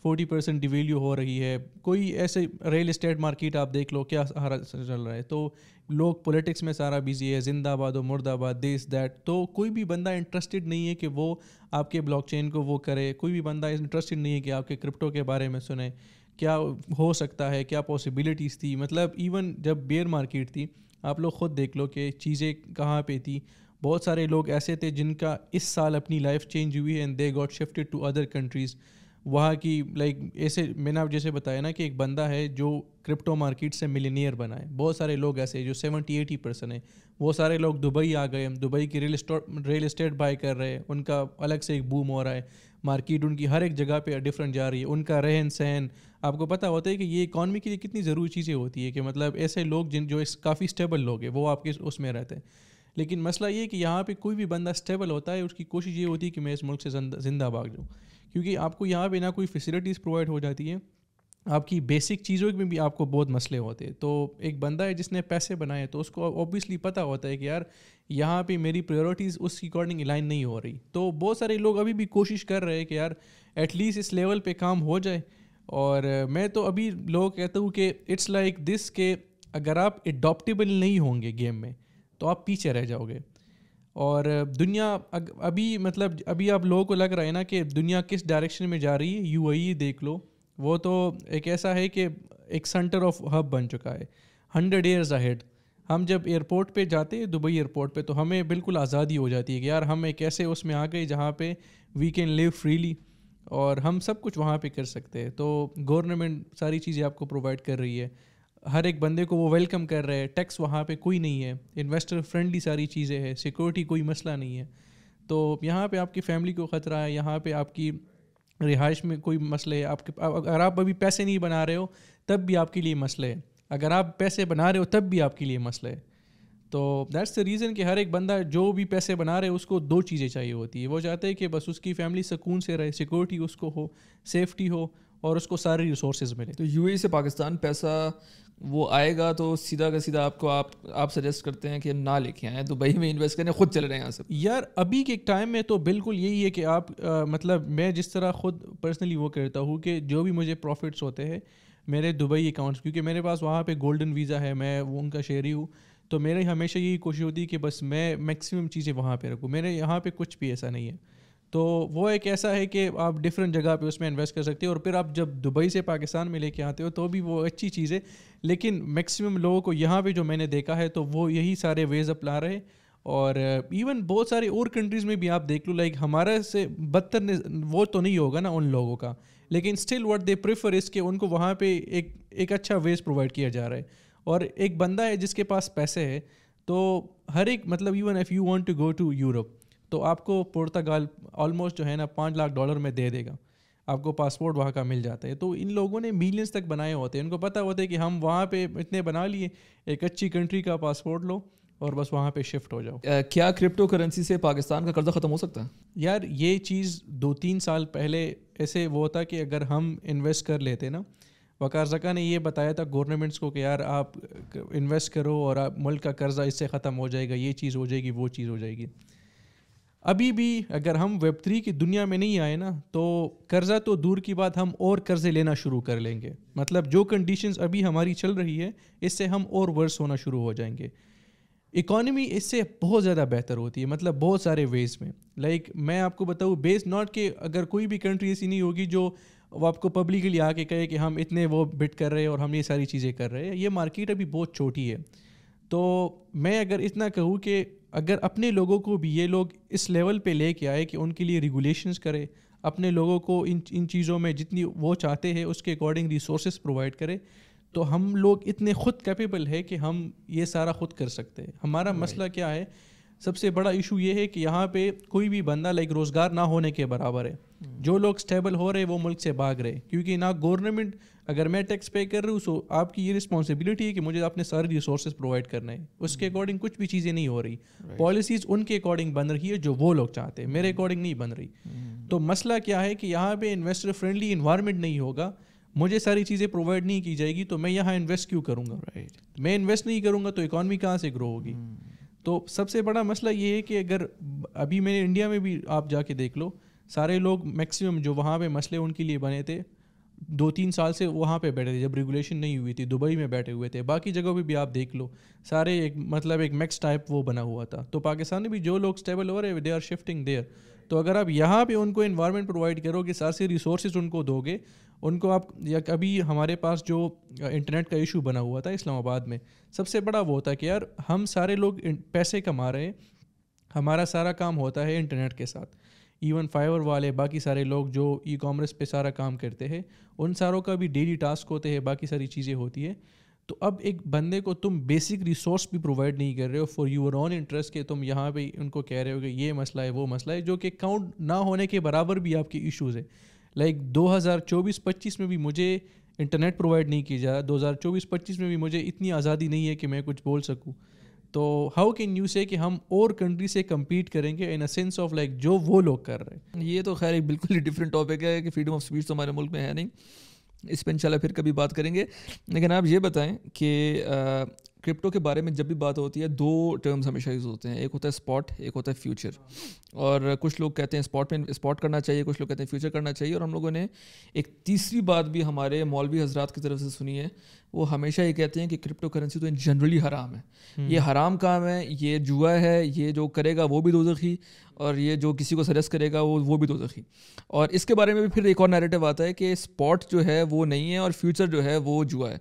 40% ڈیویلیو ہو رہی ہے, کوئی ایسے ریل اسٹیٹ مارکیٹ آپ دیکھ لو کیا سارا چل رہا ہے. تو لوگ پولیٹکس میں سارا بزی ہے, زندہ آباد و مرد آباد دیس دیٹ. تو کوئی بھی بندہ انٹرسٹڈ نہیں ہے کہ وہ آپ کے بلاک چین کو وہ کرے, کوئی بھی بندہ انٹرسٹڈ نہیں ہے کہ آپ کے کرپٹو کے بارے میں سنے کیا ہو سکتا ہے, کیا پاسبلٹیز تھی. مطلب ایون جب بیئر مارکیٹ تھی آپ لوگ خود دیکھ لو کہ چیزیں کہاں پہ تھی. بہت سارے لوگ ایسے تھے جن کا اس سال اپنی لائف چینج ہوئی ہے and they got shifted to other countries. وہاں کی لائک ایسے میں نے آپ جیسے بتایا نا کہ ایک بندہ ہے جو کرپٹو مارکیٹ سے ملینئر بنا ہے. بہت سارے لوگ ایسے جو 70-80% ہیں, وہ سارے لوگ دبئی آ گئے, دبئی کی ریل اسٹیٹ بائی کر رہے ہیں, ان کا الگ سے ایک بوم ہو رہا ہے. مارکیٹ ان کی ہر ایک جگہ پہ ڈفرینٹ جا رہی ہے, ان کا رہن سہن. آپ کو پتہ ہوتا ہے کہ یہ اکانومی کے لیے کتنی ضروری چیزیں ہوتی ہے کہ مطلب ایسے لوگ جو کافی اسٹیبل لوگ ہیں وہ آپ کے اس میں رہتے ہیں. لیکن مسئلہ یہ کہ یہاں پہ کوئی بھی بندہ اسٹیبل ہوتا ہے اس کی کوشش یہ ہوتی ہے کہ میں اس ملک سے زندہ بھاگ جاؤں, کیونکہ آپ کو یہاں پہ نہ کوئی فیسلٹیز پرووائڈ ہو جاتی ہے, آپ کی بیسک چیزوں میں بھی آپ کو بہت مسئلے ہوتے ہیں. تو ایک بندہ ہے جس نے پیسے بنائے تو اس کو اوبیسلی پتہ ہوتا ہے کہ یار یہاں پہ میری پریورٹیز اس کی اکارڈنگ الائن نہیں ہو رہی. تو بہت سارے لوگ ابھی بھی کوشش کر رہے ہیں کہ یار ایٹ لیسٹ اس لیول پہ کام ہو جائے. اور میں تو ابھی لوگ کہتا ہوں کہ اٹس لائک دس کہ اگر آپ اڈاپٹیبل نہیں ہوں گے گیم میں تو آپ پیچھے رہ جاؤ گے. اور دنیا ابھی مطلب ابھی آپ لوگوں کو لگ رہا ہے نا کہ دنیا کس ڈائریکشن میں جا رہی ہے. UAE دیکھ لو, وہ تو ایک ایسا ہے کہ ایک سینٹر آف ہب بن چکا ہے 100 years اہیڈ. ہم جب ایئرپورٹ پہ جاتے ہیں دبئی ایئرپورٹ پہ تو ہمیں بالکل آزادی ہو جاتی ہے کہ یار ہم ایک ایسے اس میں آ گئے جہاں پہ وی کین لیو فریلی اور ہم سب کچھ وہاں پہ کر سکتے ہیں. تو گورنمنٹ ساری چیزیں آپ کو پرووائڈ کر رہی ہے, ہر ایک بندے کو وہ ویلکم کر رہے ہیں, ٹیکس وہاں پہ کوئی نہیں ہے, انویسٹر فرینڈلی ساری چیزیں ہیں, سیکورٹی کوئی مسئلہ نہیں ہے. تو یہاں پہ آپ کی فیملی کو خطرہ ہے, یہاں پہ آپ کی رہائش میں کوئی مسئلہ ہے. آپ کے اگر آپ ابھی پیسے نہیں بنا رہے ہو تب بھی آپ کے لیے مسئلہ ہے, اگر آپ پیسے بنا رہے ہو تب بھی آپ کے لیے مسئلہ ہے. تو دیٹس دا ریزن کہ ہر ایک بندہ جو بھی پیسے بنا رہے اس کو 2 چیزیں چاہیے ہوتی ہے. وہ چاہتے ہیں کہ بس اس کی فیملی سکون سے رہے, سیکورٹی اس کو ہو, سیفٹی ہو اور اس کو سارے ریسورسز ملے. تو UAE سے پاکستان پیسہ وہ آئے گا تو سیدھا کا سیدھا آپ سجیسٹ کرتے ہیں کہ نہ لے کے آئیں, دبئی میں انویسٹ کریں, خود چلے رہے ہیں یہاں سے. یار ابھی کے ٹائم میں تو بالکل یہی ہے کہ آپ مطلب میں جس طرح خود پرسنلی وہ کرتا ہوں کہ جو بھی مجھے پروفٹس ہوتے ہیں میرے دبئی اکاؤنٹس, کیونکہ میرے پاس وہاں پہ گولڈن ویزا ہے, میں وہ ان کا شہری ہوں, تو میرے ہمیشہ یہی کوشش ہوتی ہے کہ بس میں میکسیمم چیزیں وہاں پہ رکھوں. میرے یہاں پہ کچھ بھی ایسا نہیں ہے. تو وہ ایک ایسا ہے کہ آپ ڈفرینٹ جگہ پہ اس میں انویسٹ کر سکتے ہیں, اور پھر آپ جب دبئی سے پاکستان میں لے کے آتے ہو تو بھی وہ اچھی چیز ہے. لیکن میکسیمم لوگوں کو یہاں پہ جو میں نے دیکھا ہے تو وہ یہی سارے ویز اپنا رہے. اور ایون بہت سارے اور کنٹریز میں بھی آپ دیکھ لو, لائک ہمارے سے بدتر وہ تو نہیں ہوگا نا ان لوگوں کا, لیکن اسٹل واٹ دے پریفر اس کہ ان کو وہاں پہ ایک اچھا ویز پرووائڈ کیا جا رہا ہے. اور ایک بندہ ہے جس کے پاس پیسے ہے تو ہر ایک مطلب even if you want to go to Europe تو آپ کو پرتگال آلموسٹ جو ہے نا $5 lakh میں دے دے گا, آپ کو پاسپورٹ وہاں کا مل جاتا ہے. تو ان لوگوں نے ملینز تک بنائے ہوتے ہیں, ان کو پتہ ہوتا ہے کہ ہم وہاں پہ اتنے بنا لیے, ایک اچھی کنٹری کا پاسپورٹ لو اور بس وہاں پہ شفٹ ہو جاؤ. کیا کرپٹو کرنسی سے پاکستان کا قرضہ ختم ہو سکتا ہے؟ یار یہ چیز 2-3 سال پہلے ایسے وہ تھا کہ اگر ہم انویسٹ کر لیتے نا وقار زکا نے یہ بتایا تھا گورنمنٹس کو کہ یار آپ انویسٹ کرو اور آپ ملک کا قرضہ اس سے ختم ہو جائے گا, یہ چیز ہو جائے گی, وہ چیز ہو جائے گی. ابھی بھی اگر ہم ویب 3 کی دنیا میں نہیں آئے نا تو قرضہ تو دور کی بات, ہم اور قرضے لینا شروع کر لیں گے. مطلب جو کنڈیشنز ابھی ہماری چل رہی ہے اس سے ہم اور ورس ہونا شروع ہو جائیں گے. اکانومی اس سے بہت زیادہ بہتر ہوتی ہے, مطلب بہت سارے ویز میں. لائک میں آپ کو بتاؤں بیس ناٹ کہ اگر کوئی بھی کنٹری ایسی نہیں ہوگی جو وہ آپ کو پبلکلی آ کے کہے کہ ہم اتنے وہ بٹ کر رہے ہیں اور ہم یہ ساری چیزیں کر رہے ہیں. یہ مارکیٹ ابھی بہت چھوٹی ہے. تو میں اگر اتنا کہوں کہ اگر اپنے لوگوں کو بھی یہ لوگ اس لیول پہ لے کے آئے کہ ان کے لیے ریگولیشنز کرے, اپنے لوگوں کو ان چیزوں میں جتنی وہ چاہتے ہیں اس کے اکارڈنگ ریسورسز پرووائڈ کرے, تو ہم لوگ اتنے خود کیپیبل ہے کہ ہم یہ سارا خود کر سکتے ہیں. ہمارا مسئلہ کیا ہے, سب سے بڑا ایشو یہ ہے کہ یہاں پہ کوئی بھی بندہ لائک روزگار نہ ہونے کے برابر ہے. جو لوگ اسٹیبل ہو رہے وہ ملک سے بھاگ رہے, کیونکہ نہ گورنمنٹ, اگر میں ٹیکس پے کر رہا ہوں سو آپ کی یہ رسپانسبلٹی ہے کہ مجھے اپنے سارے ریسورسز پرووائڈ کرنا ہے. اس کے اکارڈنگ کچھ بھی چیزیں نہیں ہو رہی. پالیسیز ان کے اکارڈنگ بن رہی ہے جو وہ لوگ چاہتے ہیں, میرے اکارڈنگ نہیں بن رہی. تو مسئلہ کیا ہے کہ یہاں پہ انویسٹر فرینڈلی انوائرمنٹ نہیں ہوگا, مجھے ساری چیزیں پرووائڈ نہیں کی جائے گی, تو میں یہاں انویسٹ کیوں کروں گا. میں انویسٹ نہیں کروں گا تو اکانومی کہاں سے گرو ہوگی. تو سب سے بڑا مسئلہ یہ ہے کہ اگر ابھی میں نے انڈیا میں بھی آپ جا کے دیکھ لو, سارے لوگ میکسیمم جو وہاں پہ مسئلے ان کے لیے بنے تھے 2-3 سال سے وہاں پہ بیٹھے تھے جب ریگولیشن نہیں ہوئی تھی, دبئی میں بیٹھے ہوئے تھے. باقی جگہوں پہ بھی آپ دیکھ لو سارے ایک مطلب ایک میکس ٹائپ وہ بنا ہوا تھا. تو پاکستان میں بھی جو لوگ اسٹیبل ہو رہے ہیں دے آر شفٹنگ دیئر. تو اگر آپ یہاں پہ ان کو انوائرمنٹ پرووائڈ کرو گے, سارے ریسورسز ان کو دو گے, ان کو آپ, یا ابھی ہمارے پاس جو انٹرنیٹ کا ایشو بنا ہوا تھا اسلام آباد میں, سب سے بڑا وہ ہوتا کہ یار ہم سارے لوگ پیسے کما رہے ہیں, ہمارا سارا کام ہوتا ہے انٹرنیٹ کے ساتھ. ایون فائبر والے باقی سارے لوگ جو ای کامرس پہ سارا کام کرتے ہیں ان ساروں کا بھی ڈیلی ٹاسک ہوتے ہیں, باقی ساری چیزیں ہوتی ہیں. تو اب ایک بندے کو تم بیسک ریسورس بھی پرووائڈ نہیں کر رہے ہو فار یور اون انٹرسٹ, کہ تم یہاں پہ ان کو کہہ رہے ہو کہ یہ مسئلہ ہے وہ مسئلہ ہے, جو کہ کاؤنٹ نہ ہونے کے برابر بھی آپ کے ایشوز ہے. لائک 2024-25 میں بھی مجھے انٹرنیٹ پرووائڈ نہیں کیا جا, 2024-25 میں بھی مجھے اتنی آزادی نہیں ہے کہ میں کچھ بول سکوں. تو ہاؤ کین یو سے کہ ہم اور کنٹری سے کمپیٹ کریں گے ان اے سینس آف لائک جو وہ لوگ کر رہے ہیں. یہ تو خیر ایک بالکل ہی ڈفرینٹ ٹاپک ہے کہ فریڈم آف اسپیچ تو ہمارے ملک میں ہے نہیں, اس پہ انشاءاللہ پھر کبھی بات کریں گے. لیکن آپ یہ بتائیں کہ کرپٹو کے بارے میں جب بھی بات ہوتی ہے 2 ٹرمز ہمیشہ یوز ہوتے ہیں, ایک ہوتا ہے اسپاٹ, ایک ہوتا ہے فیوچر. اور کچھ لوگ کہتے ہیں اسپاٹ کرنا چاہیے, کچھ لوگ کہتے ہیں فیوچر کرنا چاہیے. اور ہم لوگوں نے ایک تیسری بات بھی ہمارے مولوی حضرات کی طرف سے سنی ہے, وہ ہمیشہ یہ کہتے ہیں کہ کرپٹو کرنسی تو جنرلی حرام ہے, یہ حرام کام ہے, یہ جوا ہے, یہ جو کرے گا وہ بھی دوزخی, اور یہ جو کسی کو سجیسٹ کرے گا وہ بھی دوزخی. اور اس کے بارے میں بھی پھر ایک اور نیریٹو آتا ہے کہ اسپاٹ جو ہے وہ نہیں ہے اور فیوچر جو ہے وہ جوا ہے.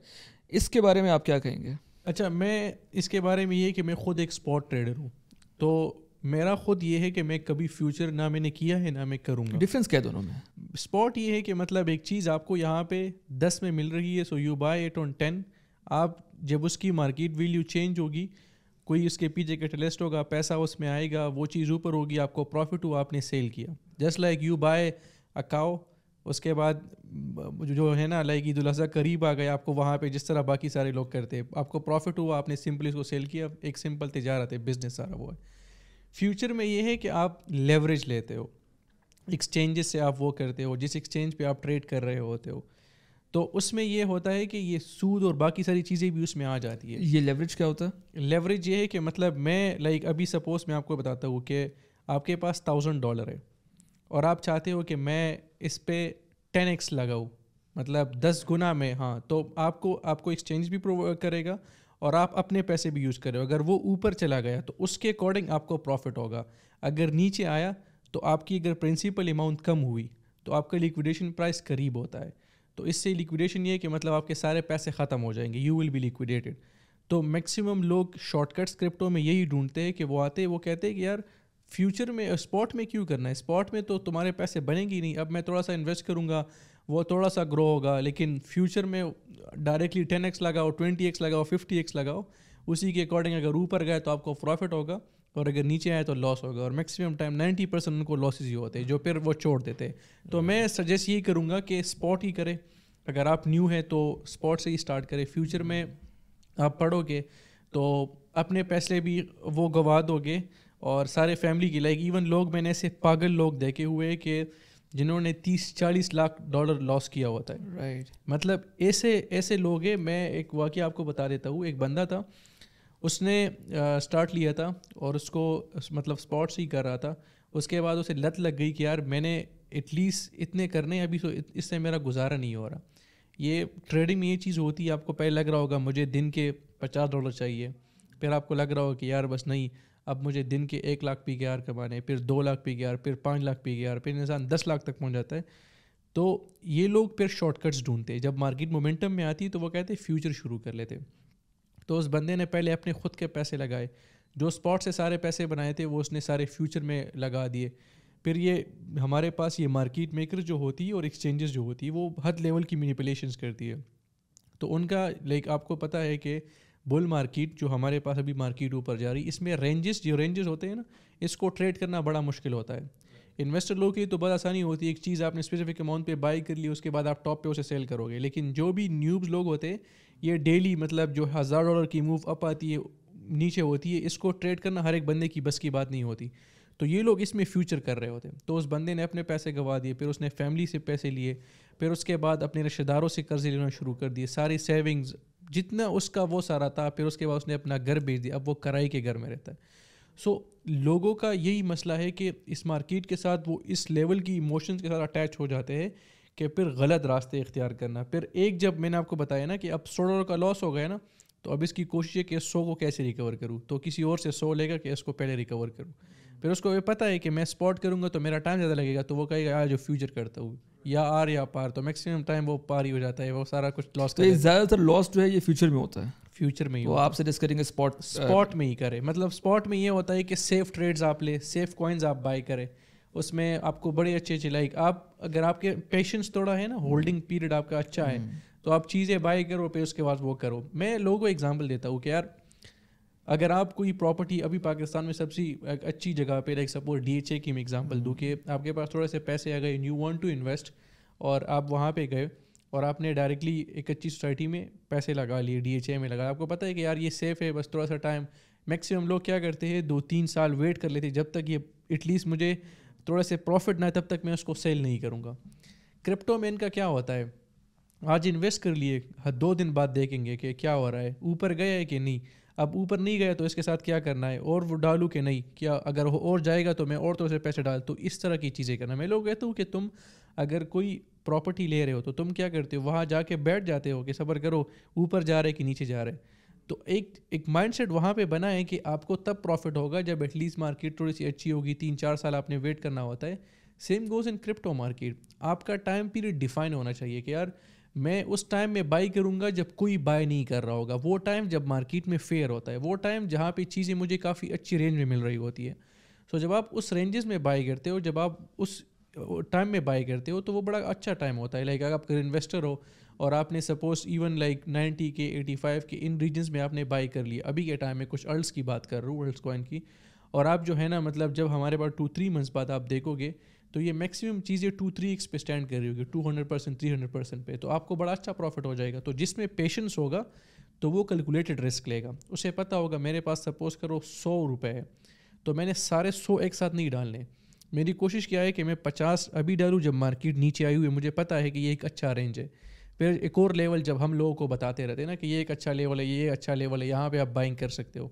اس کے بارے میں آپ کیا کہیں گے؟ اچھا, میں اس کے بارے میں یہ کہ میں خود ایک اسپاٹ ٹریڈر ہوں, تو میرا خود یہ ہے کہ میں کبھی فیوچر نہ میں نے کیا ہے نہ میں کروں گا. ڈفرینس کیا دونوں میں؟ اسپاٹ یہ ہے کہ مطلب ایک چیز آپ کو یہاں پہ 10 میں مل رہی ہے, so you by it on 10. آپ جب اس کی مارکیٹ ویلیو چینج ہوگی, کوئی اس کے پیچھے کیٹلسٹ ہوگا, پیسہ اس میں آئے گا, وہ چیز اوپر ہوگی, آپ کو پروفٹ ہوا, آپ نے سیل کیا. جسٹ لائک یو بائی اے کاؤ, اس کے بعد جو ہے نا لائک عید الاضحیٰ قریب آ گیا, آپ کو وہاں پہ جس طرح باقی سارے لوگ کرتے ہیں, آپ کو پروفٹ ہوا, آپ نے سمپلی اس کو سیل کیا, ایک سمپل تجارت ہے, بزنس سارا وہ ہے. فیوچر میں یہ ہے کہ آپ لیوریج لیتے ہو, ایکسچینجز سے آپ وہ کرتے ہو, جس ایکسچینج پہ آپ ٹریڈ کر رہے ہوتے ہو, تو اس میں یہ ہوتا ہے کہ یہ سود اور باقی ساری چیزیں بھی اس میں آ جاتی ہے. یہ لیوریج کیا ہوتا ہے؟ لیوریج یہ ہے کہ مطلب میں لائک ابھی سپوز میں آپ کو بتاتا ہوں کہ آپ کے پاس $1000 ہے اور آپ چاہتے ہو کہ میں اس پہ 10x لگاؤں, مطلب 10 گنا میں. ہاں, تو آپ کو ایکسچینج بھی کرے گا اور آپ اپنے پیسے بھی یوز کرے ہو. اگر وہ اوپر چلا گیا تو اس کے اکارڈنگ آپ کو پروفٹ ہوگا, اگر نیچے آیا تو آپ کی اگر پرنسپل اماؤنٹ کم ہوئی تو آپ کا لیکویڈیشن پرائس قریب ہوتا ہے. تو اس سے لیکویڈیشن یہ ہے کہ مطلب آپ کے سارے پیسے ختم ہو جائیں گے, یو ول بی لیکویڈیٹڈ. تو میکسیمم لوگ شارٹ کٹس کرپٹو میں یہی ڈھونڈتے ہیں کہ وہ آتے ہیں, وہ کہتے ہیں کہ یار فیوچر میں اسپاٹ میں کیوں کرنا ہے, اسپاٹ میں تو تمہارے پیسے بنیں گی نہیں, اب میں تھوڑا سا انویسٹ کروں گا وہ تھوڑا سا گرو ہوگا, لیکن فیوچر میں ڈائریکٹلی 10x لگاؤ, 20x لگاؤ, 50x لگاؤ, اسی کے اکارڈنگ اگر اوپر گئے تو آپ کو پروفٹ ہوگا اور اگر نیچے آئے تو لاس ہوگا. اور میکسیمم ٹائم 90% ان کو لاسز ہی ہوتے ہیں جو پھر وہ چھوڑ دیتے. تو میں سجیسٹ یہی کروں گا کہ اسپاٹ ہی کرے, اگر آپ نیو ہیں تو اسپاٹ سے ہی اسٹارٹ کرے. فیوچر میں آپ پڑھو گے تو اپنے پیسے بھی وہ گوا دو گے اور سارے فیملی کی, لائک ایون لوگ میں نے ایسے پاگل لوگ دیکھے ہوئے کہ جنہوں نے 30-40 لاکھ ڈالر لاس کیا ہوتا ہے. رائٹ. مطلب ایسے لوگ ہیں. میں ایک واقعہ آپ کو بتا دیتا ہوں. ایک بندہ تھا, اس نے اسٹارٹ لیا تھا اور اس کو مطلب اسپاٹس ہی کر رہا تھا. اس کے بعد اسے لت لگ گئی کہ یار میں نے ایٹ لیسٹ اتنے کرنے ابھی تو اس سے میرا گزارا نہیں ہو رہا. یہ ٹریڈنگ میں یہ چیز ہوتی ہے. آپ کو پہلے لگ رہا ہوگا مجھے دن کے $50 چاہیے, پھر آپ کو لگ رہا ہوگا کہ یار بس نہیں, اب مجھے دن کے 1 لاکھ پی کے آر کمانے, پھر 2 لاکھ پی کے آر, پھر 5 لاکھ پی کے آر, پھر انسان 10 لاکھ تک پہنچ جاتا ہے. تو یہ لوگ پھر شارٹ کٹس ڈھونڈتے. جب مارکیٹ مومنٹم میں آتی تو وہ کہتے فیوچر شروع کر لیتے. تو اس بندے نے پہلے اپنے خود کے پیسے لگائے, جو اسپاٹ سے سارے پیسے بنائے تھے وہ اس نے سارے فیوچر میں لگا دیے. پھر یہ ہمارے پاس یہ مارکیٹ میکر جو ہوتی ہے اور ایکسچینجز جو ہوتی ہے وہ حد لیول کی مینیپولیشنز کرتی ہے. تو ان کا لائک آپ کو پتہ ہے کہ بل مارکیٹ جو ہمارے پاس ابھی مارکیٹ اوپر جا رہی, اس میں رینجز ہوتے ہیں نا, اس کو ٹریڈ کرنا بڑا مشکل ہوتا ہے. انویسٹر لوگ کی تو بہت آسانی ہوتی ہے, ایک چیز آپ نے اسپیسیفک اماؤنٹ پہ بائی کر لی, اس کے بعد آپ ٹاپ پہ اسے سیل کرو گے. لیکن جو بھی نیوبز لوگ ہوتے ہیں, یہ ڈیلی مطلب جو $1000 کی موو اپ آتی ہے نیچے ہوتی ہے, اس کو ٹریڈ کرنا ہر ایک بندے کی بس کی بات نہیں ہوتی. تو یہ لوگ اس میں فیوچر کر رہے ہوتے ہیں. تو اس بندے نے اپنے پیسے گوا دیے, پھر اس نے فیملی سے پیسے لیے, پھر اس کے بعد اپنے رشتہ داروں سے قرضے لینا شروع کر دیے, ساری سیونگز جتنا اس کا وہ سارا تھا. پھر اس کے بعد اس نے اپنا گھر بیچ دیا, اب وہ کرائے کے گھر میں رہتا ہے. سو لوگوں کا یہی مسئلہ ہے کہ اس مارکیٹ کے ساتھ وہ اس لیول کی ایموشنز کے ساتھ اٹیچ ہو جاتے ہیں کہ پھر غلط راستے اختیار کرنا. پھر ایک جب میں نے آپ کو بتایا نا کہ اب $100 کا لاس ہو گیا نا, تو اب اس کی کوشش ہے کہ 100 کو کیسے ریکور کروں. تو کسی اور سے 100 لے گا کہ اس کو پہلے ریکور کروں. پھر اس کو یہ پتہ ہے کہ میں اسپاٹ کروں گا تو میرا ٹائم زیادہ لگے گا, تو وہ کہے گا یار جو فیوچر کرتا ہوں یا آر یا پار, تو میکسیمم ٹائم وہ پار ہی ہو جاتا ہے, وہ سارا کچھ لاس تو زیادہ تر لاس جو ہے یہ فیوچر میں ہوتا ہے. فیوچر میں ہی وہ آپ سجیسٹ کریں گے اسپاٹ میں ہی کرے. مطلب اسپاٹ میں یہ ہوتا ہے کہ سیف ٹریڈز آپ لے, سیف کوائنز آپ بائی کریں, اس میں آپ کو بڑے اچھے لائک آپ اگر آپ کے پیشنس تھوڑا ہے نا, ہولڈنگ پیریڈ آپ کا اچھا ہے, تو آپ چیزیں بائی کرو, پھر اس کے بعد وہ کرو. میں لوگوں کو ایگزامپل دیتا ہوں کہ یار اگر آپ کوئی پراپرٹی ابھی پاکستان میں سب سے اچھی جگہ پہ لائک سپوز DHA کی میں ایگزامپل دوں کہ آپ کے پاس تھوڑے سے پیسے آ گئے, یو وانٹ ٹو انویسٹ, اور آپ وہاں پہ گئے اور آپ نے ڈائریکٹلی ایک اچھی سوسائٹی میں پیسے لگا لیے, DHA میں لگا. آپ کو پتہ ہے کہ یار یہ سیف ہے, بس تھوڑا سا ٹائم, میکسیمم لوگ کیا کرتے ہیں 2-3 سال ویٹ کر لیتے جب تک یہ ایٹ لیسٹ مجھے تھوڑا سے پروفٹ نہ, تب تک میں اس کو سیل نہیں کروں گا. کرپٹو میں ان کا کیا ہوتا ہے, آج انویسٹ کر لیے, 2 دن بعد دیکھیں گے کہ کیا ہو رہا ہے, اوپر گیا ہے کہ نہیں. اب اوپر نہیں گیا تو اس کے ساتھ کیا کرنا ہے, اور وہ ڈالوں کہ نہیں, کیا اگر وہ اور جائے گا تو میں اور تو اسے پیسے ڈال. تو اس طرح کی چیزیں کرنا. میں لوگ کہتا ہوں کہ تم اگر کوئی پراپرٹی لے رہے ہو تو تم کیا کرتے ہو, وہاں جا کے بیٹھ جاتے ہو کہ صبر کرو اوپر جا رہے کہ نیچے جا رہے. تو ایک مائنڈ سیٹ وہاں پہ بنا ہے کہ آپ کو تب پروفٹ ہوگا جب ایٹ لیسٹ مارکیٹ تھوڑی سی اچھی ہوگی, 3-4 سال آپ نے ویٹ کرنا ہوتا ہے. Same goes in crypto market. آپ کا ٹائم پیریڈ ڈیفائن ہونا چاہیے کہ یار میں اس ٹائم میں بائی کروں گا جب کوئی بائی نہیں کر رہا ہوگا, وہ ٹائم جب مارکیٹ میں فیئر ہوتا ہے, وہ ٹائم جہاں پہ چیزیں مجھے کافی اچھی رینج میں مل رہی ہوتی ہے. سو جب آپ اس رینجز میں بائی کرتے ہو, جب آپ اس ٹائم میں بائی کرتے ہو, تو وہ بڑا اچھا ٹائم ہوتا ہے. لائک اگر آپ انویسٹر ہو اور آپ نے سپوز ایون لائک 90 کے 85 کے ان ریجنز میں آپ نے بائی کر لی ابھی کے ٹائم میں, کچھ ارلس کی بات کر رہا ہوں, ارلس کوائن کی, اور آپ جو ہے نا مطلب جب ہمارے پاس 2-3 منتھس بعد آپ دیکھو گے تو یہ میکسیمم چیزیں 2-3x پہ اسٹینڈ کر رہی ہوگی, 200% 300% پہ. تو آپ کو بڑا اچھا پروفٹ ہو جائے گا. تو جس میں پیشنس ہوگا تو وہ کیلکولیٹڈ رسک لے گا. اسے پتہ ہوگا میرے پاس سپوز کرو $100 ہے, تو میں نے سارے 100 ایک ساتھ نہیں ڈالنے. میری کوشش کیا ہے کہ میں 50 ابھی ڈالوں جب مارکیٹ نیچے آئی ہوئی ہے, مجھے پتہ ہے کہ یہ ایک اچھا رینج ہے. پھر ایک اور لیول جب ہم لوگوں کو بتاتے رہتے ہیں نا کہ یہ ایک اچھا لیول ہے, یہ اچھا لیول ہے, یہاں پہ آپ بائنگ کر سکتے ہو,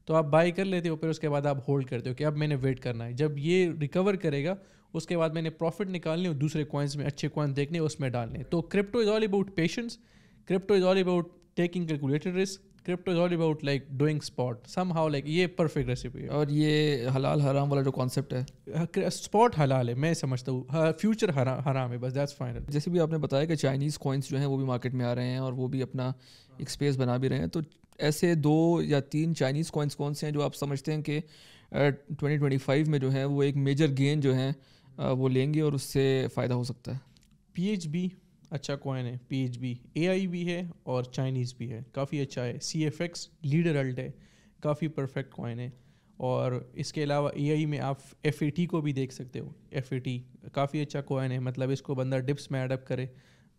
تو آپ بائی کر لیتے ہو. پھر اس کے بعد آپ ہولڈ کرتے ہو کہ اب میں نے ویٹ کرنا ہے, جب یہ ریکور کرے گا اس کے بعد میں نے پروفٹ نکالنے اور دوسرے کوائنس میں اچھے کوائن دیکھنے اس میں ڈالنے. تو crypto is all about patience, crypto is all about taking calculated risk, crypto is all about like doing spot some how, like یہ پرفیکٹ ریسیپی ہے. اور یہ حلال حرام والا جو کانسیپٹ ہے, اسپاٹ حلال ہے میں سمجھتا ہوں, فیوچر حرام ہے, بس دیٹس فائنل. جیسے بھی آپ نے بتایا کہ چائنیز کوائنس جو ہیں وہ بھی مارکیٹ میں آ رہے ہیں اور وہ بھی اپنا ایک اسپیس بنا بھی رہے ہیں. تو ایسے 2 یا 3 چائنیز کوائنس کون سے ہیں جو آپ سمجھتے ہیں کہ 2025 میں جو ہے وہ ایک میجر گین جو ہیں وہ لیں گے اور اس سے فائدہ ہو سکتا ہے؟ PHB اچھا کوائن ہے, PHB, AI بھی ہے اور چائنیز بھی ہے, کافی اچھا ہے. CFX لیڈر الٹ ہے, کافی پرفیکٹ کوائن ہے. اور اس کے علاوہ AI میں آپ FAT کو بھی دیکھ سکتے ہو, FAT کافی اچھا کوائن ہے. مطلب اس کو بندہ ڈپس میں ایڈ اپ کرے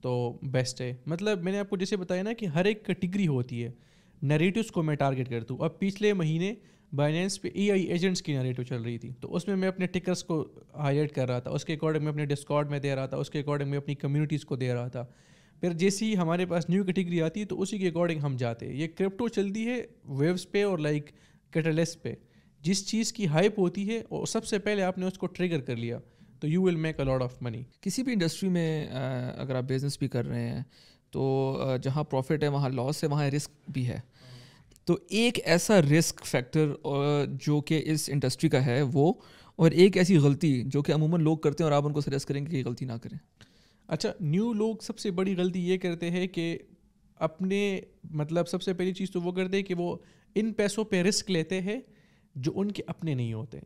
تو بیسٹ ہے. مطلب میں نے آپ کو جیسے بتایا نا کہ ہر ایک کیٹیگری ہوتی ہے, نیریٹوس کو میں ٹارگیٹ کرتا ہوں. اب پچھلے مہینے بائنینس پہ AI ایجنٹس کی نریٹو چل رہی تھی, تو اس میں اپنے ٹکرس کو ہائی لائٹ کر رہا تھا, اس کے اکارڈنگ میں اپنے ڈسکارڈ میں دے رہا تھا, اس کے اکارڈنگ میں اپنی کمیونٹیز کو دے رہا تھا. پھر جیسی ہمارے پاس نیو کیٹیگری آتی ہے تو اسی کے اکارڈنگ ہم جاتے ہیں. یہ کرپٹو چلتی ہے ویوز پہ اور لائک کیٹلسٹ پہ. جس چیز کی ہائپ ہوتی ہے اور سب سے پہلے آپ نے اس کو ٹریگر کر لیا تو you will make a lot of money. کسی بھی انڈسٹری میں اگر آپ بزنس بھی کر رہے ہیں تو جہاں پروفٹ ہے وہاں لاس ہے, وہاں رسک بھی ہے. تو ایک ایسا رسک فیکٹر جو کہ اس انڈسٹری کا ہے وہ, اور ایک ایسی غلطی جو کہ عموماً لوگ کرتے ہیں اور آپ ان کو سجیسٹ کریں گے کہ یہ غلطی نہ کریں. اچھا, نیو لوگ سب سے بڑی غلطی یہ کرتے ہیں کہ اپنے مطلب سب سے پہلی چیز تو وہ کرتے ہیں کہ وہ ان پیسوں پہ رسک لیتے ہیں جو ان کے اپنے نہیں ہوتے.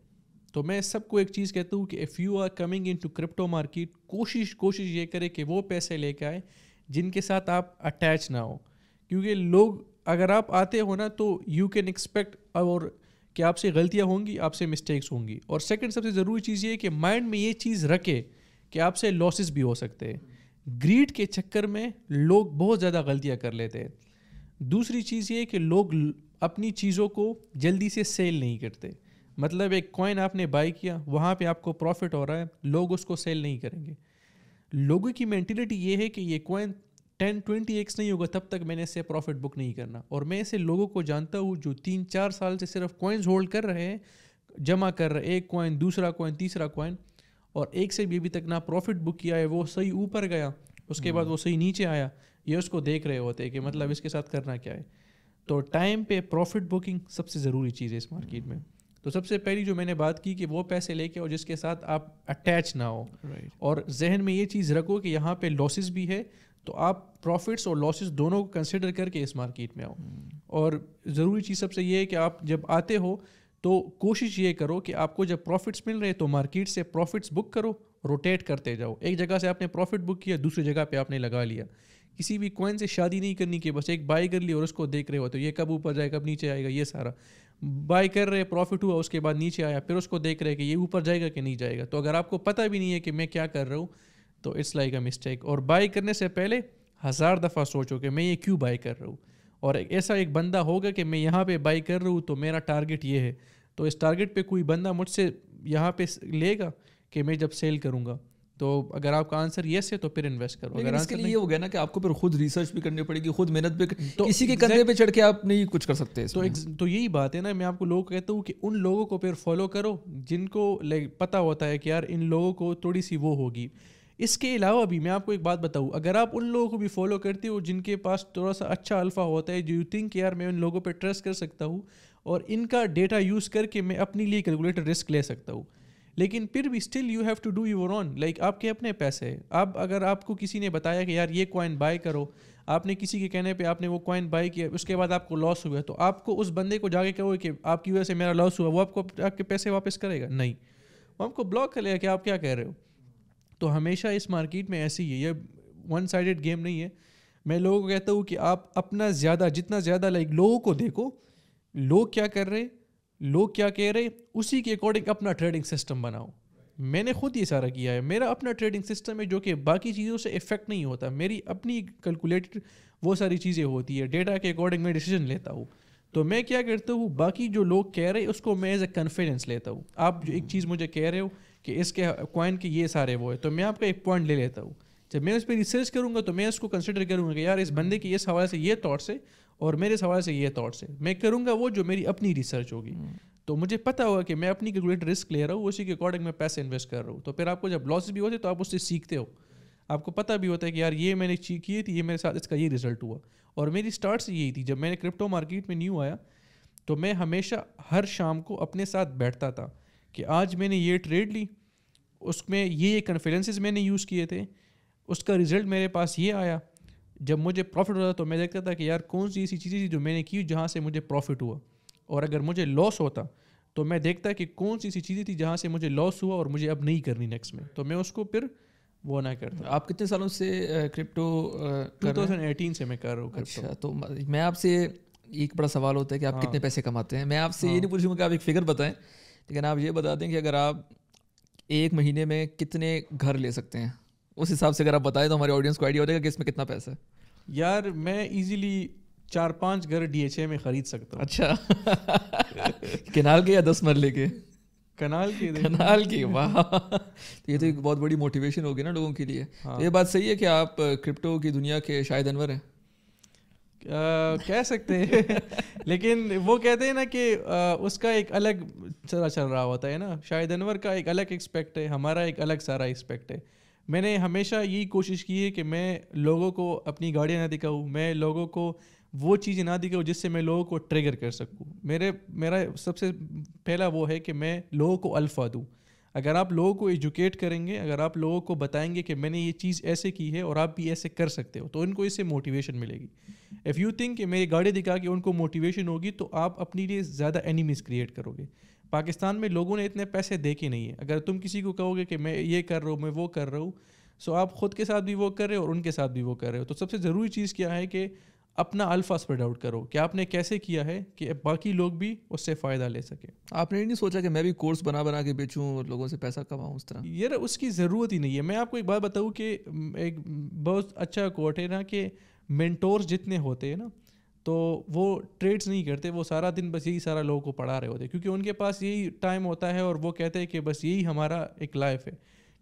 تو میں سب کو ایک چیز کہتا ہوں کہ if you are coming into crypto market, کوشش یہ کرے کہ وہ پیسے لے کے آئے جن کے ساتھ آپ اٹیچ نہ ہو. کیونکہ لوگ اگر آپ آتے ہو نا تو یو کین ایکسپیکٹ اور کہ آپ سے غلطیاں ہوں گی, آپ سے مسٹیکس ہوں گی. اور سیکنڈ سب سے ضروری چیز یہ ہے کہ مائنڈ میں یہ چیز رکھے کہ آپ سے لاسز بھی ہو سکتے ہیں. گریڈ کے چکر میں لوگ بہت زیادہ غلطیاں کر لیتے ہیں. دوسری چیز یہ ہے کہ لوگ اپنی چیزوں کو جلدی سے سیل نہیں کرتے. مطلب ایک کوائن آپ نے بائی کیا, وہاں پہ آپ کو پروفٹ ہو رہا ہے, لوگ اس کو سیل نہیں کریں گے. لوگوں کی مینٹلٹی یہ ہے کہ یہ کوائن 10-20x نہیں ہوگا تب تک میں نے اس سے پروفٹ بک نہیں کرنا. اور میں ایسے لوگوں کو جانتا ہوں جو 3-4 سال سے صرف کوائنز ہولڈ کر رہے ہیں, جمع کر رہے, ایک کوائن, دوسرا کوائن, تیسرا کوائن, اور ایک سے بھی ابھی تک نہ پروفٹ بک کیا ہے. وہ صحیح اوپر گیا, اس کے بعد وہ صحیح نیچے آیا, یہ اس کو دیکھ رہے ہوتے کہ مطلب اس کے ساتھ کرنا کیا ہے. تو ٹائم پہ پروفٹ بکنگ سب سے ضروری چیز ہے اس مارکیٹ میں. تو سب سے پہلی جو میں نے بات کی کہ وہ پیسے لے کے اور جس کے ساتھ آپ اٹیچ نہ ہو, اور ذہن میں یہ چیز رکھو کہ یہاں پہ لاسز بھی ہے, تو آپ پروفٹس اور لاسز دونوں کو کنسیڈر کر کے اس مارکیٹ میں آؤ. اور ضروری چیز سب سے یہ ہے کہ آپ جب آتے ہو تو کوشش یہ کرو کہ آپ کو جب پروفٹس مل رہے تو مارکیٹ سے پروفٹس بک کرو, روٹیٹ کرتے جاؤ. ایک جگہ سے آپ نے پروفٹ بک کیا, دوسری جگہ پہ آپ نے لگا لیا. کسی بھی کوائن سے شادی نہیں کرنی کہ بس ایک بائی کر لی اور اس کو دیکھ رہے ہو تو یہ کب اوپر جائے کب نیچے آئے گا. یہ سارا بائی کر رہے, پروفٹ ہوا, اس کے بعد نیچے آیا, پھر اس کو دیکھ رہے کہ یہ اوپر جائے گا کہ نہیں جائے گا. تو اگر آپ کو پتہ بھی نہیں ہے کہ میں کیا کر رہا ہوں تو اٹس لائک اے مسٹیک. اور بائی کرنے سے پہلے 1000 دفعہ سوچو کہ میں یہ کیوں بائی کر رہا ہوں. اور ایسا ایک بندہ ہوگا کہ میں یہاں پہ بائی کر رہا ہوں تو میرا ٹارگٹ یہ ہے, تو اس ٹارگٹ پہ کوئی بندہ مجھ سے یہاں پہ لے گا کہ میں جب سیل کروں گا. تو اگر آپ کا آنسر یس ہے تو پھر انویسٹ کرو. اگر اس کے لیے یہ ہو گیا نا کہ آپ کو پھر خود ریسرچ بھی کرنی پڑے گی, خود محنت بھی, کسی کے کندھے پہ چڑھ کے آپ نہیں کچھ کر سکتے. تو یہی بات ہے نا, میں آپ کو لوگوں کو کہتا ہوں کہ ان لوگوں کو پھر فالو کرو جن کو پتہ ہوتا ہے کہ یار ان لوگوں کو تھوڑی سی وہ ہوگی. اس کے علاوہ بھی میں آپ کو ایک بات بتاؤں, اگر آپ ان لوگوں کو بھی فالو کرتے ہو جن کے پاس تھوڑا سا اچھا الفا ہوتا ہے, جو یو تھنک یار میں ان لوگوں پہ ٹرسٹ کر سکتا ہوں اور ان کا ڈیٹا یوز کر کے میں اپنے لیے کیلکولیٹر رسک لے سکتا ہوں, لیکن پھر بھی still you have to do your own. Like آپ کے اپنے پیسے ہیں. اب اگر آپ کو کسی نے بتایا کہ یار یہ کوائن بائی کرو, آپ نے کسی کے کہنے پہ آپ نے وہ کوائن بائی کیا, اس کے بعد آپ کو لاس ہوا, تو آپ کو اس بندے کو جا کے کہو کہ آپ کی وجہ سے میرا لاس ہوا, وہ آپ کو آپ کے پیسے واپس کرے گا؟ نہیں, وہ آپ کو بلاک کر لے گا کہ آپ کیا کہہ رہے ہو. تو ہمیشہ اس مارکیٹ میں ایسی ہے, یہ ون سائڈڈ گیم نہیں ہے. میں لوگوں کو کہتا ہوں کہ آپ اپنا زیادہ جتنا زیادہ لائک لوگوں کو دیکھو, لوگ کیا کر رہے, لوگ کیا کہہ رہے, اسی کے اکارڈنگ اپنا ٹریڈنگ سسٹم بناؤ. میں نے خود یہ سارا کیا ہے. میرا اپنا ٹریڈنگ سسٹم ہے جو کہ باقی چیزوں سے افیکٹ نہیں ہوتا. میری اپنی کیلکولیٹڈ وہ ساری چیزیں ہوتی ہے, ڈیٹا کے اکارڈنگ میں ڈیسیجن لیتا ہوں. تو میں کیا کرتا ہوں, باقی جو لوگ کہہ رہے اس کو میں ایز اے کنفیڈنس لیتا ہوں. آپ جو ایک چیز مجھے کہہ رہے ہو کہ اس کے کوائن کے یہ سارے وہ ہے, تو میں آپ کا ایک پوائنٹ لے لیتا ہوں. جب میں اس پہ ریسرچ کروں گا تو میں اس کو کنسیڈر کروں گا کہ یار اس بندے کی اس حوالے سے یہ تھاٹس ہے اور میرے حوالے سے یہ تھاٹس ہے. میں کروں گا وہ جو میری اپنی ریسرچ ہوگی. تو مجھے پتہ ہوگا کہ میں اپنی کیلکولیٹر رسک لے رہا ہوں, اسی کے اکارڈنگ میں پیسے انویسٹ کر رہا ہوں. تو پھر آپ کو جب لاسز بھی ہوتے تو آپ اس سے سیکھتے ہو, آپ کو پتہ بھی ہوتا ہے کہ یار یہ میں نے کی تھی, یہ میرے ساتھ اس کا یہ رزلٹ ہوا. اور میری اسٹارٹ سے یہی تھی. جب میں نے کرپٹو مارکیٹ میں نیو آیا تو میں ہمیشہ ہر شام کو اپنے ساتھ بیٹھتا تھا کہ آج میں نے یہ ٹریڈ لی, اس میں یہ کنفیڈنسز میں نے یوز کیے تھے, اس کا رزلٹ میرے پاس یہ آیا. جب مجھے پروفٹ ہوتا تو میں دیکھتا تھا کہ یار کون سی ایسی چیزیں تھی جو میں نے کی جہاں سے مجھے پروفٹ ہوا, اور اگر مجھے لاس ہوتا تو میں دیکھتا کہ کون سی ایسی چیزیں تھی جہاں سے مجھے لاس ہوا اور مجھے اب نہیں کرنی نیکسٹ میں, تو میں اس کو پھر وہ نہ کرتا. آپ کتنے سالوں سے کرپٹو؟ 2018 سے میں کر رہا ہوں. اچھا, تو میں آپ سے ایک بڑا سوال ہوتا ہے کہ آپ کتنے پیسے کماتے ہیں. میں آپ سے یہ نہیں پوچھوں گا کہ آپ ایک فگر بتائیں, لیکن آپ یہ بتا دیں کہ اگر آپ ایک مہینے میں کتنے گھر لے سکتے ہیں, اس حساب سے اگر آپ بتائیں تو ہمارے آڈینس کو آئیڈیا ہو جائے گا کہ اس میں کتنا پیسہ ہے. یار میں ایزیلی 4-5 گھر DHA میں خرید سکتا ہوں. اچھا کنال کے یا 10 مرلے کے؟ کنال کی. واہ یہ تو ایک بہت بڑی موٹیویشن ہوگی نا لوگوں کے لیے. یہ بات صحیح ہے کہ آپ کرپٹو کی دنیا کے شاہد انور ہیں؟ کہہ سکتے ہیں لیکن وہ کہتے ہیں نا کہ اس کا ایک الگ طرح چل رہا ہوتا ہے نا. شاہد انور کا ایک الگ ایکسپیکٹ ہے, ہمارا ایک الگ سارا ایکسپیکٹ ہے. میں نے ہمیشہ یہی کوشش کی ہے کہ میں لوگوں کو اپنی گاڑیاں نہ دکھاؤں, میں لوگوں کو وہ چیزیں نہ دکھاؤں جس سے میں لوگوں کو ٹریگر کر سکوں. میرا سب سے پہلا وہ ہے کہ میں لوگوں کو الفا دوں. اگر آپ لوگوں کو ایجوکیٹ کریں گے, اگر آپ لوگوں کو بتائیں گے کہ میں نے یہ چیز ایسے کی ہے اور آپ بھی ایسے کر سکتے ہو, تو ان کو اس سے موٹیویشن ملے گی. اف یو تھنک کہ میری گاڑی دکھا کے ان کو موٹیویشن ہوگی تو آپ اپنے لیے زیادہ اینیمیز کریٹ کرو گے. پاکستان میں لوگوں نے اتنے پیسے دیکھے نہیں ہیں. اگر تم کسی کو کہو گے کہ میں یہ کر رہا ہوں, میں وہ کر رہا ہوں, سو آپ خود کے ساتھ بھی وہ کر رہے ہو اور ان کے ساتھ بھی وہ کر رہے ہو. تو سب سے ضروری چیز کیا ہے کہ اپنا الفا اسپریڈ آؤٹ کرو کہ آپ نے کیسے کیا ہے کہ باقی لوگ بھی اس سے فائدہ لے سکیں. آپ نے نہیں سوچا کہ میں بھی کورس بنا کے بیچوں اور لوگوں سے پیسہ کماؤں اس طرح؟ یار اس کی ضرورت ہی نہیں ہے. میں آپ کو ایک بات بتاؤں کہ ایک بہت اچھا کوٹ ہے نا کہ مینٹورز جتنے ہوتے ہیں نا تو وہ ٹریڈس نہیں کرتے, وہ سارا دن بس یہی سارا لوگوں کو پڑھا رہے ہوتے ہیں کیونکہ ان کے پاس یہی ٹائم ہوتا ہے اور وہ کہتے ہیں کہ بس یہی ہمارا ایک لائف ہے.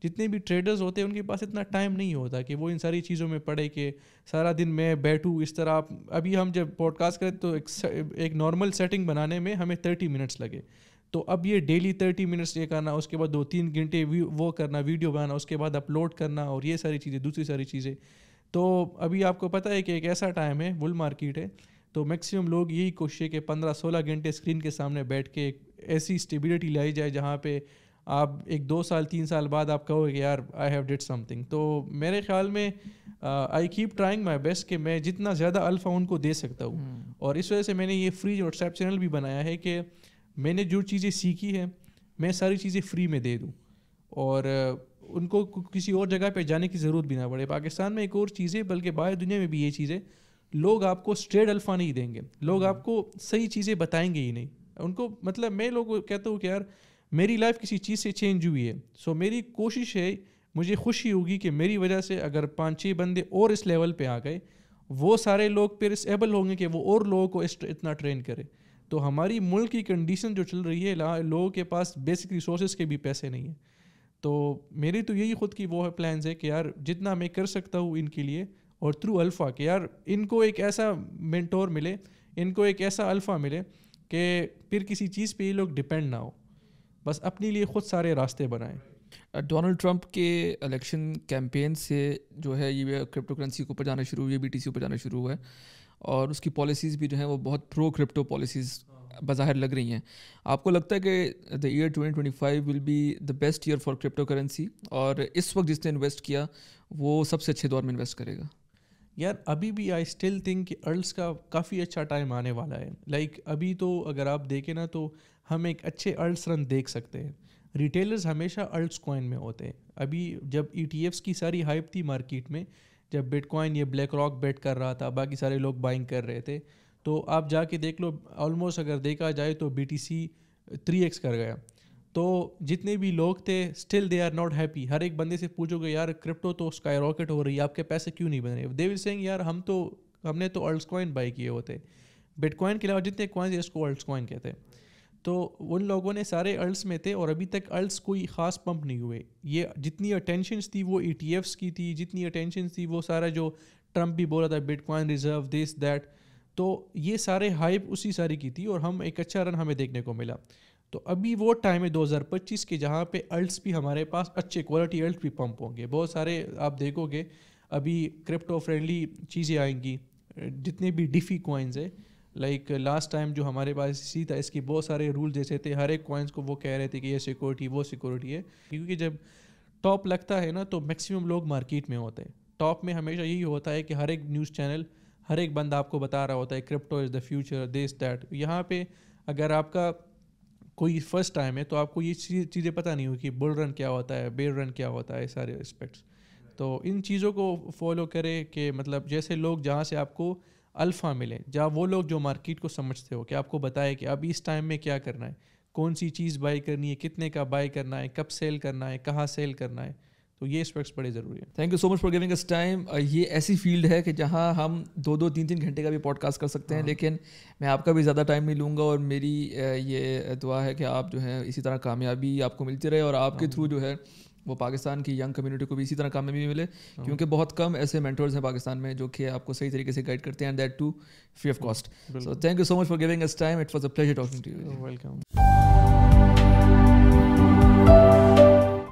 جتنے بھی ٹریڈرز ہوتے ہیں ان کے پاس اتنا ٹائم نہیں ہوتا کہ وہ ان ساری چیزوں میں پڑھے کہ سارا دن میں بیٹھوں اس طرح. ابھی ہم جب پوڈ کاسٹ کریں تو ایک نارمل سیٹنگ بنانے میں ہمیں 30 منٹس لگے, تو اب یہ ڈیلی 30 منٹس یہ کرنا, اس کے بعد 2-3 گھنٹے وہ کرنا, ویڈیو بنانا, اس کے بعد اپلوڈ کرنا اور یہ ساری چیزیں, دوسری ساری چیزیں. تو ابھی آپ کو پتہ ہے کہ ایک ایسا ٹائم ہے, بل مارکیٹ ہے, تو میکسیمم لوگ یہی کوشش ہے کہ 15-16 گھنٹے اسکرین کے سامنے بیٹھ کے ایک ایسی اسٹیبلٹی لائی جائے جہاں پہ آپ 1-2 سال 3 سال بعد آپ کہو کہ یار I have did something. تو میرے خیال میں I keep trying my best کہ میں جتنا زیادہ الفا ان کو دے سکتا ہوں, اور اس وجہ سے میں نے یہ فری واٹس ایپ چینل بھی بنایا ہے کہ میں نے جو چیزیں سیکھی ہیں میں ساری چیزیں فری میں دے دوں اور ان کو کسی اور جگہ پہ جانے کی ضرورت بھی نہ پڑے. پاکستان میں ایک اور چیز ہے, بلکہ باہر دنیا میں بھی یہ چیز ہے, لوگ آپ کو اسٹریٹ الفا نہیں دیں گے, لوگ آپ کو صحیح چیزیں بتائیں گے ہی نہیں. ان کو مطلب میں لوگوں کو کہتا ہوں کہ یار میری لائف کسی چیز سے چینج ہوئی ہے, سو میری کوشش ہے, مجھے خوشی ہوگی کہ میری وجہ سے اگر 5-6 بندے اور اس لیول پہ آ گئے, وہ سارے لوگ پھر اس ایبل ہوں گے کہ وہ اور لوگوں کو اتنا ٹرین کرے. تو ہماری ملک کی کنڈیشن جو چل رہی ہے, لوگوں کے پاس بیسک ریسورسز کے بھی پیسے نہیں ہیں. تو میری تو یہی خود کی وہ پلانز ہے کہ یار جتنا میں کر سکتا ہوں ان کے لیے, اور تھرو الفا کہ یار ان کو ایک ایسا مینٹور ملے, ان کو ایک ایسا الفا ملے کہ پھر کسی چیز پہ یہ لوگ ڈپینڈ نہ ہو, بس اپنے لیے خود سارے راستے بنائیں. ڈونلڈ ٹرمپ کے الیکشن کیمپین سے جو ہے یہ کرپٹو کرنسی کو اوپر جانا شروع ہوئی ہے, BTC اوپر جانا شروع ہوا ہے, اور اس کی پالیسیز بھی جو ہیں وہ بہت پرو کرپٹو پالیسیز بظاہر لگ رہی ہیں. آپ کو لگتا ہے کہ the year 2025 will be the best year for crypto currency, اور اس وقت جس نے انویسٹ کیا وہ سب سے اچھے دور میں انویسٹ کرے گا؟ یار ابھی بھی آئی اسٹل تھنک کہ ارلس کا کافی اچھا ٹائم آنے والا ہے. لائک ابھی تو اگر آپ دیکھیں نا تو ہم ایک اچھے ارلس رن دیکھ سکتے ہیں. ریٹیلرز ہمیشہ ارلس کوائن میں ہوتے ہیں. ابھی جب ETFs کی ساری ہائپ تھی مارکیٹ میں, جب بٹ کوائن یہ بلیک راک بیٹ کر رہا تھا, باقی سارے لوگ بائنگ کر رہے تھے, تو آپ جا کے دیکھ لو آلموسٹ اگر دیکھا جائے تو BTC 3x کر گیا. تو جتنے بھی لوگ تھے still they are not happy. ہر ایک بندے سے پوچھو گے یار کرپٹو تو اسکائی راکٹ ہو رہی ہے, آپ کے پیسے کیوں نہیں بن رہے؟ دے ول سینگ یار ہم نے تو ارلس کوائن بائی کیے ہوتے, بٹ کوائن کے علاوہ جتنے کوائنز اس کو ارلس کوائن کہتے ہیں. تو ان لوگوں نے سارے ارلس میں تھے اور ابھی تک ارلس کوئی خاص پمپ نہیں ہوئے. یہ جتنی اٹینشنس تھی وہ ETFs کی تھی, جتنی اٹینشنس تھی وہ سارا جو ٹرمپ بھی بول رہا تھا but coin reserve this that, تو یہ سارے ہائپ اسی ساری کی تھی اور ہم ایک اچھا رن ہمیں دیکھنے کو ملا. تو ابھی وہ ٹائم ہے 2025 کے جہاں پہ ارلس بھی ہمارے پاس اچھے کوالٹی ارلس بھی پمپ ہوں گے. بہت سارے آپ دیکھو گے ابھی کرپٹو فرینڈلی چیزیں آئیں گی, جتنے بھی ڈیفی کوائنز ہیں. لائک لاسٹ ٹائم جو ہمارے پاس اسی تھا, اس کی بہت سارے رول جیسے تھے, ہر ایک کوائنس کو وہ کہہ رہے تھے کہ یہ سیکورٹی وہ سیکورٹی ہے, کیونکہ جب ٹاپ لگتا ہے نا تو میکسیمم لوگ مارکیٹ میں ہوتے ہیں. ٹاپ میں ہمیشہ یہی ہوتا ہے کہ ہر ایک نیوز چینل, ہر ایک بندہ آپ کو بتا رہا ہوتا ہے crypto is the future this that. یہاں پہ اگر آپ کا کوئی فرسٹ ٹائم ہے تو آپ کو یہ چیزیں پتہ نہیں ہو کہ بل رن کیا ہوتا ہے, بیئر رن کیا ہوتا ہے, سارے اسپیکٹس. تو ان چیزوں کو فالو کرے کہ مطلب جیسے لوگ جہاں سے آپ کو الفا ملے, جہاں وہ لوگ جو مارکیٹ کو سمجھتے ہو کہ آپ کو بتائے کہ اب اس ٹائم میں کیا کرنا ہے, کون سی چیز بائی کرنی ہے, کتنے کا بائی کرنا ہے, کب سیل کرنا ہے, کہاں سیل کرنا ہے. تو یہ اسپیکٹس بڑے ضروری ہیں. Thank you so much for giving اس ٹائم. یہ ایسی فیلڈ ہے کہ جہاں ہم 2-3 گھنٹے کا بھی پوڈ کاسٹ کر سکتے ہیں, لیکن میں آپ کا بھی زیادہ ٹائم نہیں لوں گا, اور میری یہ دعا ہے کہ آپ جو ہے اسی طرح کامیابی آپ کو ملتی رہے, اور آپ کے تھرو جو ہے وہ پاکستان کی ینگ کمیونٹی کو بھی اسی طرح کامیابی ملے, کیونکہ بہت کم ایسے مینٹورز ہیں پاکستان میں جو کہ آپ کو صحیح طریقے سے گائڈ کرتے ہیں, and that too free of cost. So thank you so much for giving اس time. It was a pleasure talking to you. Welcome.